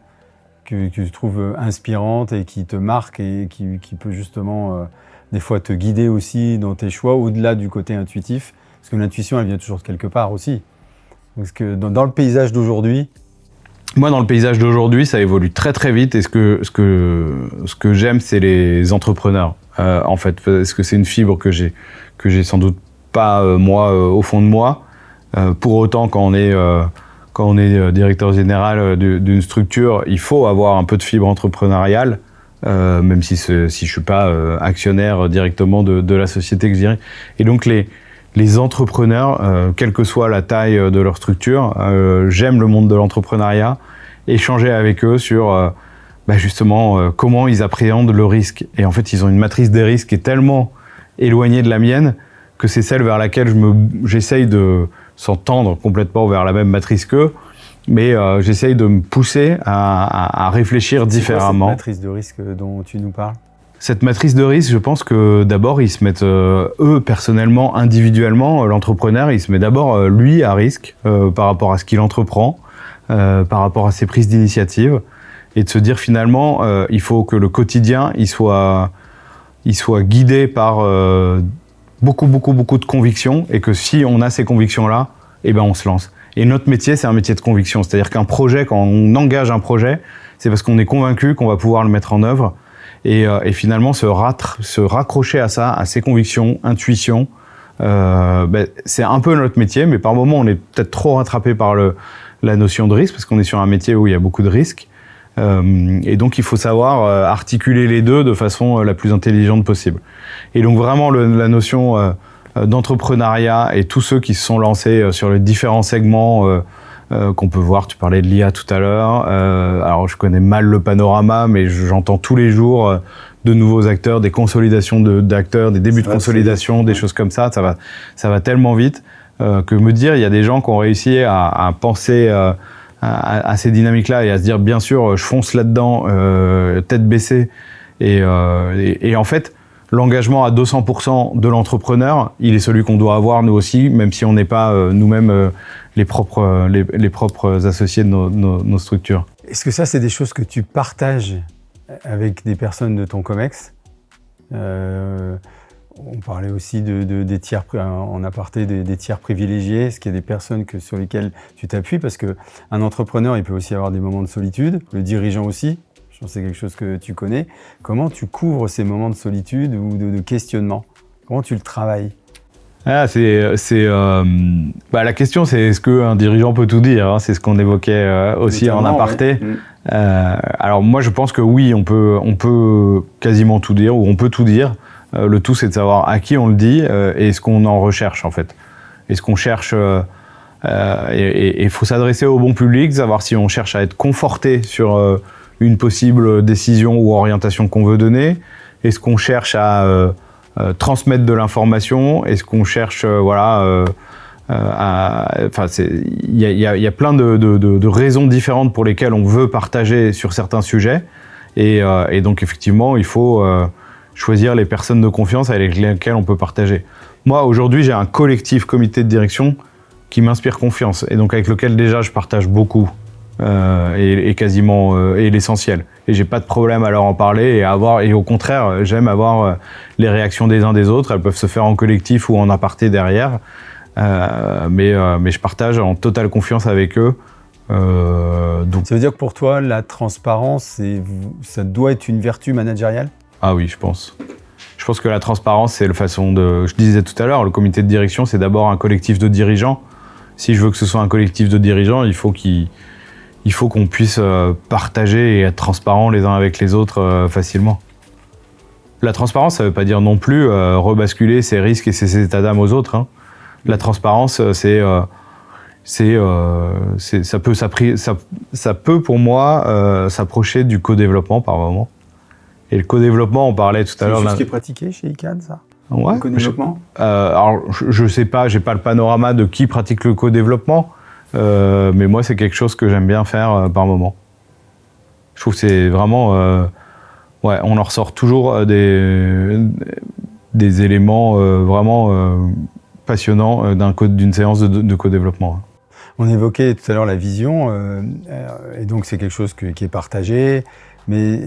que tu trouves inspirante et qui te marque et qui peut justement des fois te guider aussi dans tes choix au-delà du côté intuitif, parce que l'intuition elle vient toujours de quelque part aussi. Parce que dans le paysage d'aujourd'hui... Moi, dans le paysage d'aujourd'hui, ça évolue très très vite, et ce que j'aime, c'est les entrepreneurs. En fait, parce que c'est une fibre que j'ai sans doute pas moi au fond de moi. Pour autant, quand on est directeur général d'une structure, il faut avoir un peu de fibre entrepreneuriale, même si je suis pas actionnaire directement de la société que je dirige. Et donc les entrepreneurs, quelle que soit la taille de leur structure, j'aime le monde de l'entrepreneuriat, échanger avec eux sur justement comment ils appréhendent le risque. Et en fait, ils ont une matrice des risques qui est tellement éloignée de la mienne que c'est celle vers laquelle j'essaye de s'entendre complètement vers la même matrice qu'eux, mais j'essaye de me pousser à réfléchir différemment. C'est quoi cette matrice de risque dont tu nous parles? Cette matrice de risque, je pense que d'abord, ils se mettent, eux, personnellement, individuellement, l'entrepreneur, il se met d'abord, lui, à risque par rapport à ce qu'il entreprend, par rapport à ses prises d'initiative, et de se dire finalement, il faut que le quotidien, il soit guidé par beaucoup de convictions, et que si on a ces convictions-là, eh ben on se lance. Et notre métier, c'est un métier de conviction. C'est-à-dire qu'un projet, quand on engage un projet, c'est parce qu'on est convaincu qu'on va pouvoir le mettre en œuvre. Et finalement, se raccrocher à ça, à ses convictions, intuitions, c'est un peu notre métier, mais par moments, on est peut-être trop rattrapé par la notion de risque, parce qu'on est sur un métier où il y a beaucoup de risques. Et donc, il faut savoir articuler les deux de façon la plus intelligente possible. Et donc, vraiment, la notion d'entrepreneuriat et tous ceux qui se sont lancés sur les différents segments qu'on peut voir, tu parlais de l'IA tout à l'heure, alors je connais mal le panorama, mais j'entends tous les jours de nouveaux acteurs, des consolidations d'acteurs, des débuts de consolidation, des choses comme ça va tellement vite que me dire, il y a des gens qui ont réussi à penser à ces dynamiques-là et à se dire, bien sûr, je fonce là-dedans, tête baissée, et en fait, l'engagement à 200% de l'entrepreneur, il est celui qu'on doit avoir nous aussi, même si on n'est pas nous-mêmes les propres associés de nos structures. Est-ce que ça, c'est des choses que tu partages avec des personnes de ton COMEX ? On parlait aussi des tiers, en aparté, des tiers privilégiés. Est-ce qu'il y a des personnes sur lesquelles tu t'appuies ? Parce qu'un entrepreneur, il peut aussi avoir des moments de solitude, le dirigeant aussi. Je pense que c'est quelque chose que tu connais. Comment tu couvres ces moments de solitude ou de questionnement ? Comment tu le travailles ? La question, c'est est-ce qu'un dirigeant peut tout dire, hein ? C'est ce qu'on évoquait aussi en aparté. Ouais. Alors moi, je pense que oui, on peut quasiment tout dire, ou on peut tout dire. Le tout, c'est de savoir à qui on le dit et ce qu'on en recherche, en fait. Est-ce qu'on cherche... et il faut s'adresser au bon public, savoir si on cherche à être conforté sur une possible décision ou orientation qu'on veut donner. Est-ce qu'on cherche à transmettre de l'information ? Est-ce qu'on cherche... il y a plein de raisons différentes pour lesquelles on veut partager sur certains sujets. Et donc, effectivement, il faut... choisir les personnes de confiance avec lesquelles on peut partager. Moi, aujourd'hui, j'ai un collectif comité de direction qui m'inspire confiance et donc avec lequel déjà je partage beaucoup et quasiment l'essentiel. Et j'ai pas de problème à leur en parler et au contraire, j'aime avoir les réactions des uns des autres. Elles peuvent se faire en collectif ou en aparté derrière, mais je partage en totale confiance avec eux. Donc... Ça veut dire que pour toi, la transparence, ça doit être une vertu managériale ? Ah oui, je pense. Je pense que la transparence, c'est la façon de... Je disais tout à l'heure, le comité de direction, c'est d'abord un collectif de dirigeants. Si je veux que ce soit un collectif de dirigeants, il faut qu'on puisse partager et être transparents les uns avec les autres facilement. La transparence, ça ne veut pas dire non plus rebasculer ses risques et ses états d'âme aux autres, hein. La transparence, ça peut pour moi s'approcher du co-développement par moment. Et le co-développement, on parlait tout à l'heure... C'est quelque chose qui est pratiqué chez ICANN, ça ? Ouais. Le co-développement ? Alors, je sais pas, j'ai pas le panorama de qui pratique le co-développement, mais moi, c'est quelque chose que j'aime bien faire par moment. Je trouve que c'est vraiment... on en ressort toujours des éléments vraiment passionnants d'une séance de co-développement. On évoquait tout à l'heure la vision, et donc c'est quelque chose qui est partagé. Mais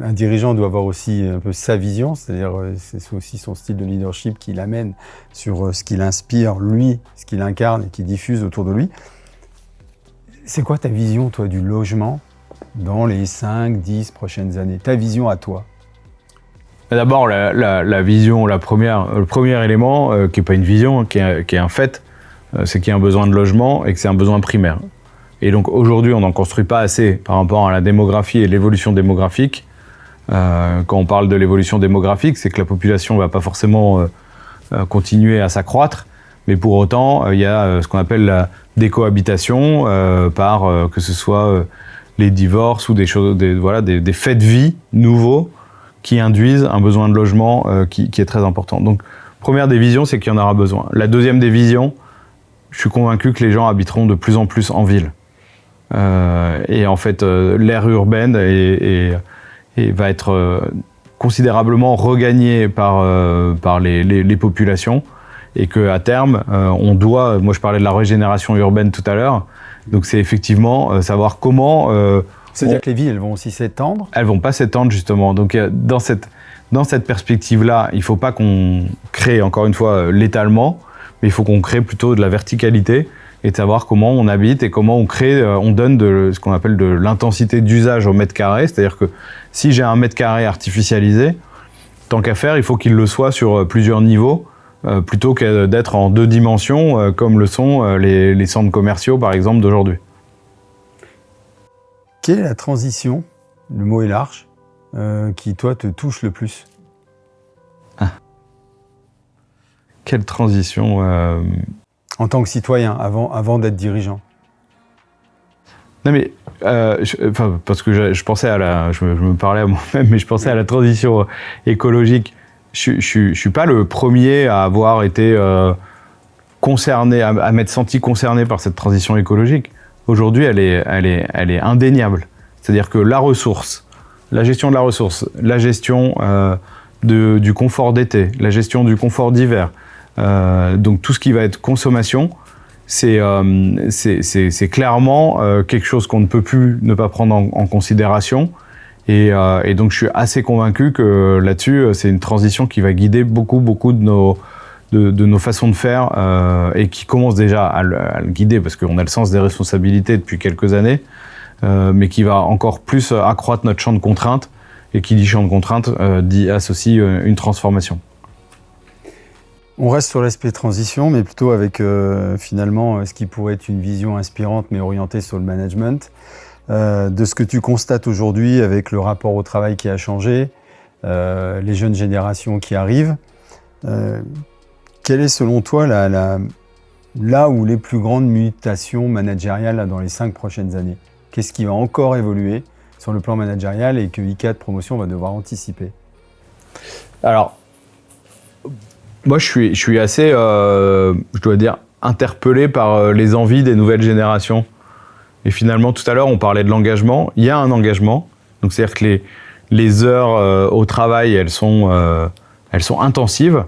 un dirigeant doit avoir aussi un peu sa vision, c'est-à-dire c'est aussi son style de leadership qui l'amène sur ce qu'il inspire, lui, ce qu'il incarne et qui diffuse autour de lui. C'est quoi ta vision, toi, du logement dans les 5-10 prochaines années ? Ta vision à toi ? D'abord, la vision, le premier élément, qui n'est pas une vision, qui est un fait, c'est qu'il y a un besoin de logement et que c'est un besoin primaire. Et donc aujourd'hui, on n'en construit pas assez par rapport à la démographie et l'évolution démographique. Quand on parle de l'évolution démographique, c'est que la population ne va pas forcément continuer à s'accroître, mais pour autant, il y a ce qu'on appelle la décohabitation par que ce soit les divorces ou des faits de vie nouveaux qui induisent un besoin de logement qui est très important. Donc, première des visions, c'est qu'il y en aura besoin. La deuxième des visions, je suis convaincu que les gens habiteront de plus en plus en ville. Et en fait, l'aire urbaine va être considérablement regagnée par les populations et qu'à terme, on doit... Moi, je parlais de la régénération urbaine tout à l'heure. Donc, c'est effectivement savoir comment... C'est-à-dire que les villes, elles vont aussi s'étendre ? Elles ne vont pas s'étendre, justement. Donc, dans cette perspective-là, il ne faut pas qu'on crée, encore une fois, l'étalement, mais il faut qu'on crée plutôt de la verticalité et de savoir comment on habite et comment on donne ce qu'on appelle de l'intensité d'usage au mètre carré. C'est-à-dire que si j'ai un mètre carré artificialisé, tant qu'à faire, il faut qu'il le soit sur plusieurs niveaux, plutôt que d'être en 2 dimensions, comme le sont les centres commerciaux, par exemple, d'aujourd'hui. Quelle est la transition, le mot est large, qui, toi, te touche le plus ? Quelle transition En tant que citoyen, avant d'être dirigeant. Non mais, parce que je pensais je me parlais à moi-même, mais je pensais à la transition écologique. Je suis pas le premier à avoir été concerné, à m'être senti concerné par cette transition écologique. Aujourd'hui, elle est indéniable. C'est-à-dire que la gestion de la ressource, la gestion du confort d'été, la gestion du confort d'hiver. Donc tout ce qui va être consommation, c'est clairement quelque chose qu'on ne peut plus ne pas prendre en considération. Et donc je suis assez convaincu que là-dessus, c'est une transition qui va guider beaucoup de nos façons de faire et qui commence déjà à le guider parce qu'on a le sens des responsabilités depuis quelques années, mais qui va encore plus accroître notre champ de contraintes. Et qui dit champ de contraintes dit associe une transformation. On reste sur l'aspect transition, mais plutôt avec finalement ce qui pourrait être une vision inspirante mais orientée sur le management. De ce que tu constates aujourd'hui avec le rapport au travail qui a changé, les jeunes générations qui arrivent, quelle est selon toi là où les plus grandes mutations managériales là, dans les 5 prochaines années? Qu'est-ce qui va encore évoluer sur le plan managérial et que ICAD Promotion va devoir anticiper? Alors, moi je suis assez, je dois dire, interpellé par les envies des nouvelles générations. Et finalement, tout à l'heure, on parlait de l'engagement. Il y a un engagement. Donc, c'est-à-dire que les heures au travail, elles sont intensives.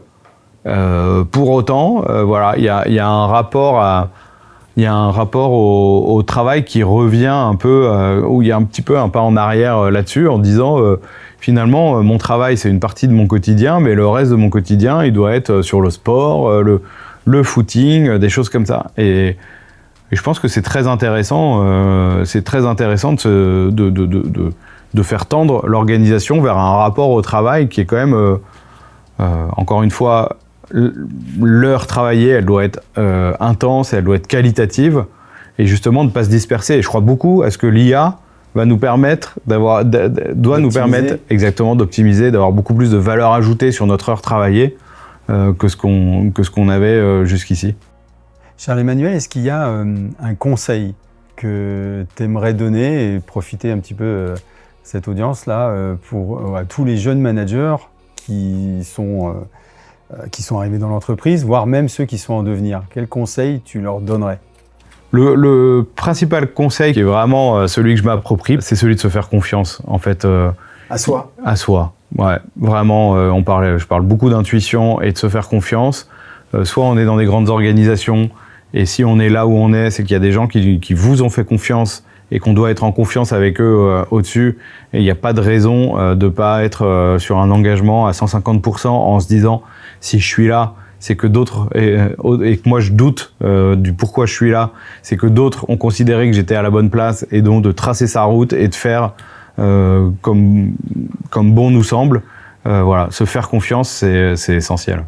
Pour autant, voilà, il y a un rapport au travail qui revient un peu, où il y a un petit peu un pas en arrière là-dessus, en disant finalement, mon travail, c'est une partie de mon quotidien, mais le reste de mon quotidien, il doit être sur le sport, le footing, des choses comme ça. Et je pense que c'est très intéressant de faire tendre l'organisation vers un rapport au travail qui est quand même, encore une fois, l'heure travaillée, elle doit être intense, elle doit être qualitative, et justement de ne pas se disperser. Et je crois beaucoup à ce que l'IA va nous permettre nous permettre exactement d'optimiser, d'avoir beaucoup plus de valeur ajoutée sur notre heure travaillée que ce qu'on avait jusqu'ici. Charles-Emmanuel, est-ce qu'il y a un conseil que tu aimerais donner et profiter un petit peu de cette audience-là pour à tous les jeunes managers qui sont arrivés dans l'entreprise, voire même ceux qui sont en devenir? Quel conseil tu leur donnerais? Le principal conseil, qui est vraiment celui que je m'approprie, c'est celui de se faire confiance, en fait. À soi? À soi, ouais. Vraiment, je parle beaucoup d'intuition et de se faire confiance. Soit on est dans des grandes organisations, et si on est là où on est, c'est qu'il y a des gens qui vous ont fait confiance et qu'on doit être en confiance avec eux au-dessus. Et il n'y a pas de raison de ne pas être sur un engagement à 150% en se disant « si je suis là », c'est que d'autres, et que moi je doute du pourquoi je suis là, c'est que d'autres ont considéré que j'étais à la bonne place, et donc de tracer sa route et de faire comme bon nous semble. Voilà, se faire confiance, c'est essentiel.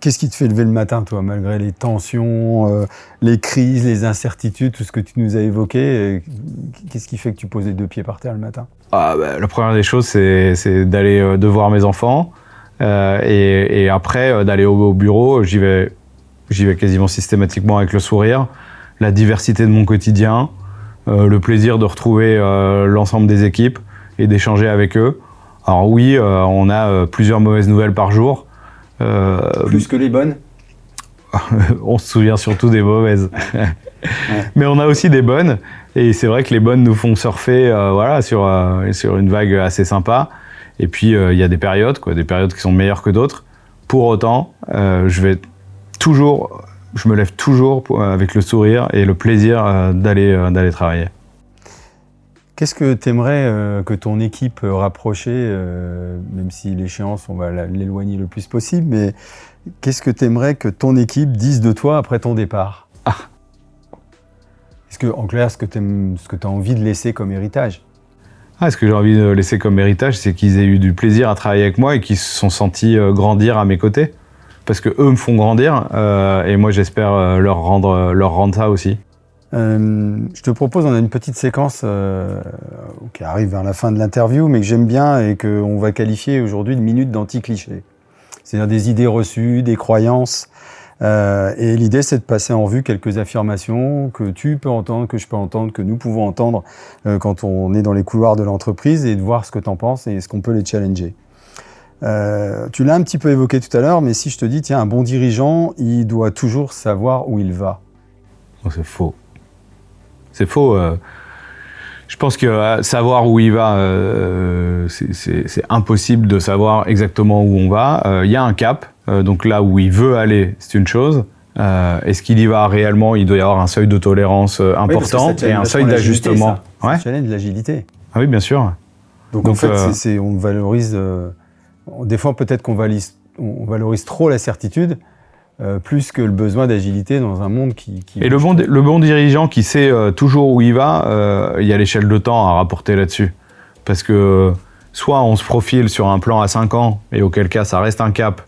Qu'est-ce qui te fait lever le matin, toi, malgré les tensions, les crises, les incertitudes, tout ce que tu nous as évoqué? Qu'est-ce qui fait que tu poses les 2 pieds par terre le matin? La première des choses, c'est d'aller de voir mes enfants. Et après, d'aller au bureau, j'y vais quasiment systématiquement avec le sourire, la diversité de mon quotidien, le plaisir de retrouver l'ensemble des équipes et d'échanger avec eux. Alors oui, on a plusieurs mauvaises nouvelles par jour. Plus que les bonnes? On se souvient surtout des mauvaises. Ouais. Mais on a aussi des bonnes, et c'est vrai que les bonnes nous font surfer sur une vague assez sympa. Et puis, il y a des périodes qui sont meilleures que d'autres. Pour autant, je me lève toujours avec le sourire et le plaisir d'aller travailler. Qu'est-ce que tu aimerais que ton équipe rapprochée, même si l'échéance, on va l'éloigner le plus possible, mais qu'est-ce que tu aimerais que ton équipe dise de toi après ton départ? Est-ce que, en clair, ce que tu as envie de laisser comme héritage? Ce que j'ai envie de laisser comme héritage, c'est qu'ils aient eu du plaisir à travailler avec moi et qu'ils se sont sentis grandir à mes côtés. Parce que eux me font grandir et moi j'espère leur rendre ça aussi. Je te propose, on a une petite séquence qui arrive vers la fin de l'interview, mais que j'aime bien et qu'on va qualifier aujourd'hui de minute d'anti-cliché. C'est-à-dire des idées reçues, des croyances. Et l'idée, c'est de passer en revue quelques affirmations que tu peux entendre, que je peux entendre, que nous pouvons entendre quand on est dans les couloirs de l'entreprise, et de voir ce que tu en penses et est-ce qu'on peut les challenger. Tu l'as un petit peu évoqué tout à l'heure, mais si je te dis, tiens, un bon dirigeant, il doit toujours savoir où il va. C'est faux. C'est faux. Je pense que savoir où il va, c'est impossible de savoir exactement où on va. Il y a un cap, donc là où il veut aller, c'est une chose. Est-ce qu'il y va réellement? Il doit y avoir un seuil de tolérance important et un seuil d'ajustement. Ouais. Ça challenge l'agilité. Ah oui, bien sûr. Donc en fait, on valorise... des fois, peut-être qu'on valorise trop la certitude, plus que le besoin d'agilité dans un monde qui... Et le bon dirigeant qui sait toujours où il va, il y a l'échelle de temps à rapporter là-dessus. Parce que soit on se profile sur un plan à 5 ans, et auquel cas ça reste un cap,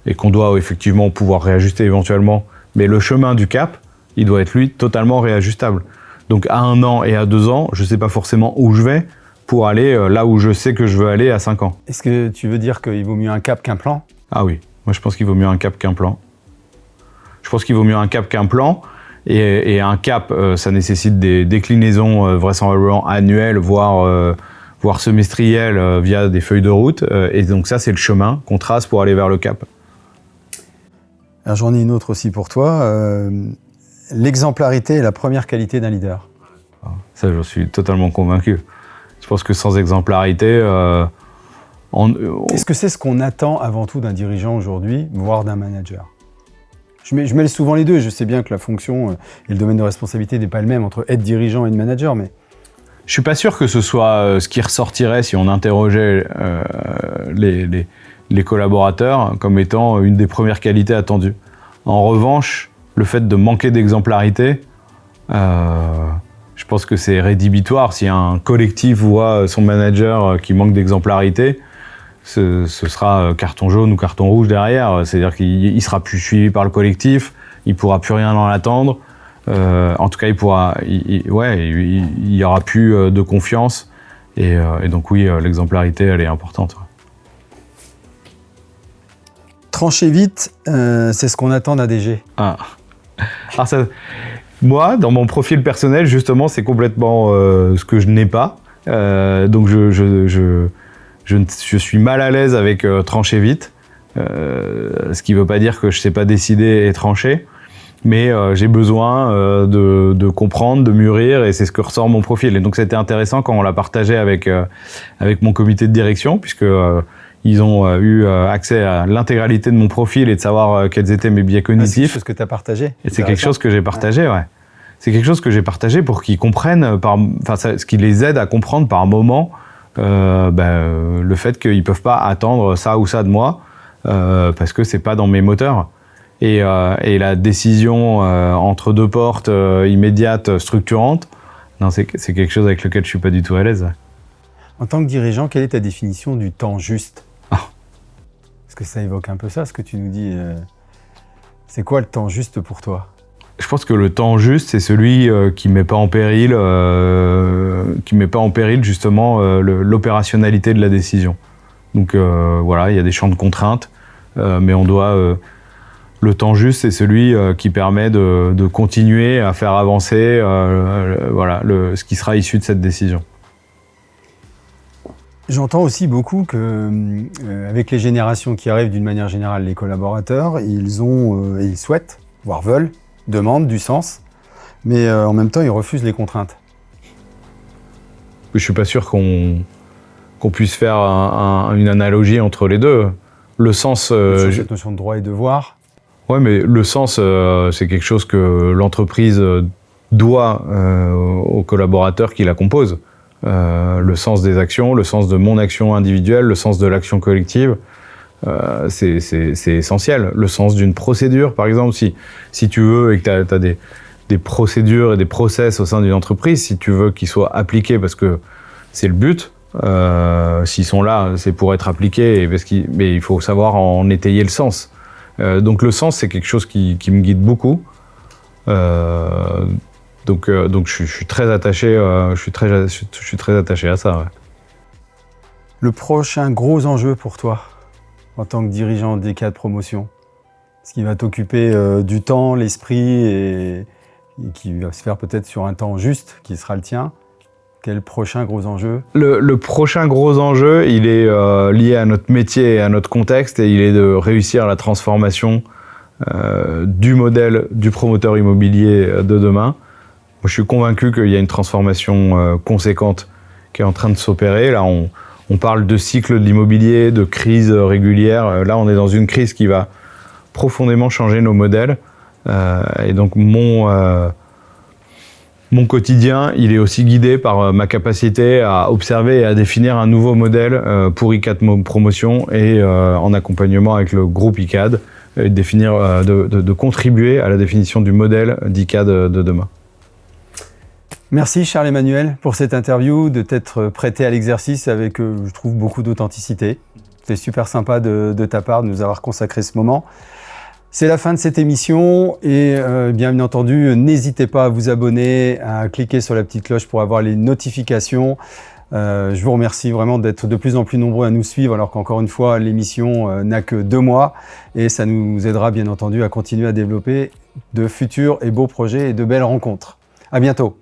et qu'on doit effectivement pouvoir réajuster éventuellement, mais le chemin du cap, il doit être lui totalement réajustable. Donc à 1 an et à 2 ans, je ne sais pas forcément où je vais pour aller là où je sais que je veux aller à 5 ans. Est-ce que tu veux dire qu'il vaut mieux un cap qu'un plan? Ah oui, moi je pense qu'il vaut mieux un cap qu'un plan. Je pense qu'il vaut mieux un cap qu'un plan. Et un cap, ça nécessite des déclinaisons vraisemblablement annuelles, voire semestrielles via des feuilles de route. Et donc ça, c'est le chemin qu'on trace pour aller vers le cap. Alors j'en ai une autre aussi pour toi. L'exemplarité est la première qualité d'un leader. Ça, j'en suis totalement convaincu. Je pense que sans exemplarité... Est-ce que c'est ce qu'on attend avant tout d'un dirigeant aujourd'hui, voire d'un manager? Je mêle souvent les deux. Je sais bien que la fonction et le domaine de responsabilité n'est pas le même entre être dirigeant et être manager, mais... Je suis pas sûr que ce soit ce qui ressortirait si on interrogeait les collaborateurs comme étant une des premières qualités attendues. En revanche, le fait de manquer d'exemplarité, je pense que c'est rédhibitoire. Si un collectif voit son manager qui manque d'exemplarité, ce sera carton jaune ou carton rouge derrière. C'est-à-dire qu'il ne sera plus suivi par le collectif, il ne pourra plus rien en attendre. En tout cas, il y aura plus de confiance. Et donc oui, l'exemplarité, elle est importante. Trancher vite, c'est ce qu'on attend d'un DG. Ah. Alors ça, moi, dans mon profil personnel, justement, c'est complètement ce que je n'ai pas. Donc je suis mal à l'aise avec trancher vite, ce qui ne veut pas dire que je ne sais pas décider et trancher, mais j'ai besoin de comprendre, de mûrir, et c'est ce que ressort mon profil. Et donc c'était intéressant quand on l'a partagé avec mon comité de direction, puisque ils ont eu accès à l'intégralité de mon profil et de savoir quels étaient mes biais cognitifs. C'est quelque chose que tu as partagé. Et c'est quelque chose que j'ai partagé, ouais. C'est quelque chose que j'ai partagé pour qu'ils comprennent, ce qui les aide à comprendre par moment le fait qu'ils ne peuvent pas attendre ça ou ça de moi, parce que c'est pas dans mes moteurs. Et la décision entre deux portes immédiate, structurante, non, c'est quelque chose avec lequel je suis pas du tout à l'aise. En tant que dirigeant, quelle est ta définition du temps juste? Est-ce que ça évoque un peu ça, ce que tu nous dis? C'est quoi le temps juste pour toi? Je pense que le temps juste, c'est celui qui met pas en péril, justement l'opérationnalité de la décision. Donc voilà, il y a des champs de contraintes, mais on doit... le temps juste, c'est celui qui permet de continuer à faire avancer ce qui sera issu de cette décision. J'entends aussi beaucoup que, avec les générations qui arrivent d'une manière générale, les collaborateurs, ils souhaitent, voire veulent, demandent du sens, mais en même temps, ils refusent les contraintes. Je suis pas sûr qu'on puisse faire une analogie entre les deux. Le sens... sur cette notion de droit et devoir. Ouais, mais le sens, c'est quelque chose que l'entreprise doit aux collaborateurs qui la composent. Le sens des actions, le sens de mon action individuelle, le sens de l'action collective, c'est essentiel. Le sens d'une procédure, par exemple, si tu veux et que tu as des procédures et des process au sein d'une entreprise, si tu veux qu'ils soient appliqués parce que c'est le but, s'ils sont là, c'est pour être appliqués, mais il faut savoir en étayer le sens. Donc le sens, c'est quelque chose qui me guide beaucoup. Donc je suis très attaché, je suis très attaché à ça. Ouais. Le prochain gros enjeu pour toi, en tant que dirigeant des cas de promotion, ce qui va t'occuper du temps, l'esprit et qui va se faire peut-être sur un temps juste, qui sera le tien. Quel prochain gros enjeu? Le prochain gros enjeu, il est lié à notre métier et à notre contexte, et il est de réussir la transformation du modèle du promoteur immobilier de demain je suis convaincu qu'il y a une transformation conséquente qui est en train de s'opérer. Là, on parle de cycle de l'immobilier, de crise régulière. Là, on est dans une crise qui va profondément changer nos modèles. Et donc, mon quotidien, il est aussi guidé par ma capacité à observer et à définir un nouveau modèle pour ICAD Promotion et en accompagnement avec le groupe ICAD, et de contribuer à la définition du modèle d'ICAD de demain. Merci Charles-Emmanuel pour cette interview, de t'être prêté à l'exercice avec, je trouve, beaucoup d'authenticité. C'était super sympa de ta part de nous avoir consacré ce moment. C'est la fin de cette émission et bien entendu, n'hésitez pas à vous abonner, à cliquer sur la petite cloche pour avoir les notifications. Je vous remercie vraiment d'être de plus en plus nombreux à nous suivre alors qu'encore une fois, l'émission n'a que 2 mois et ça nous aidera bien entendu à continuer à développer de futurs et beaux projets et de belles rencontres. À bientôt.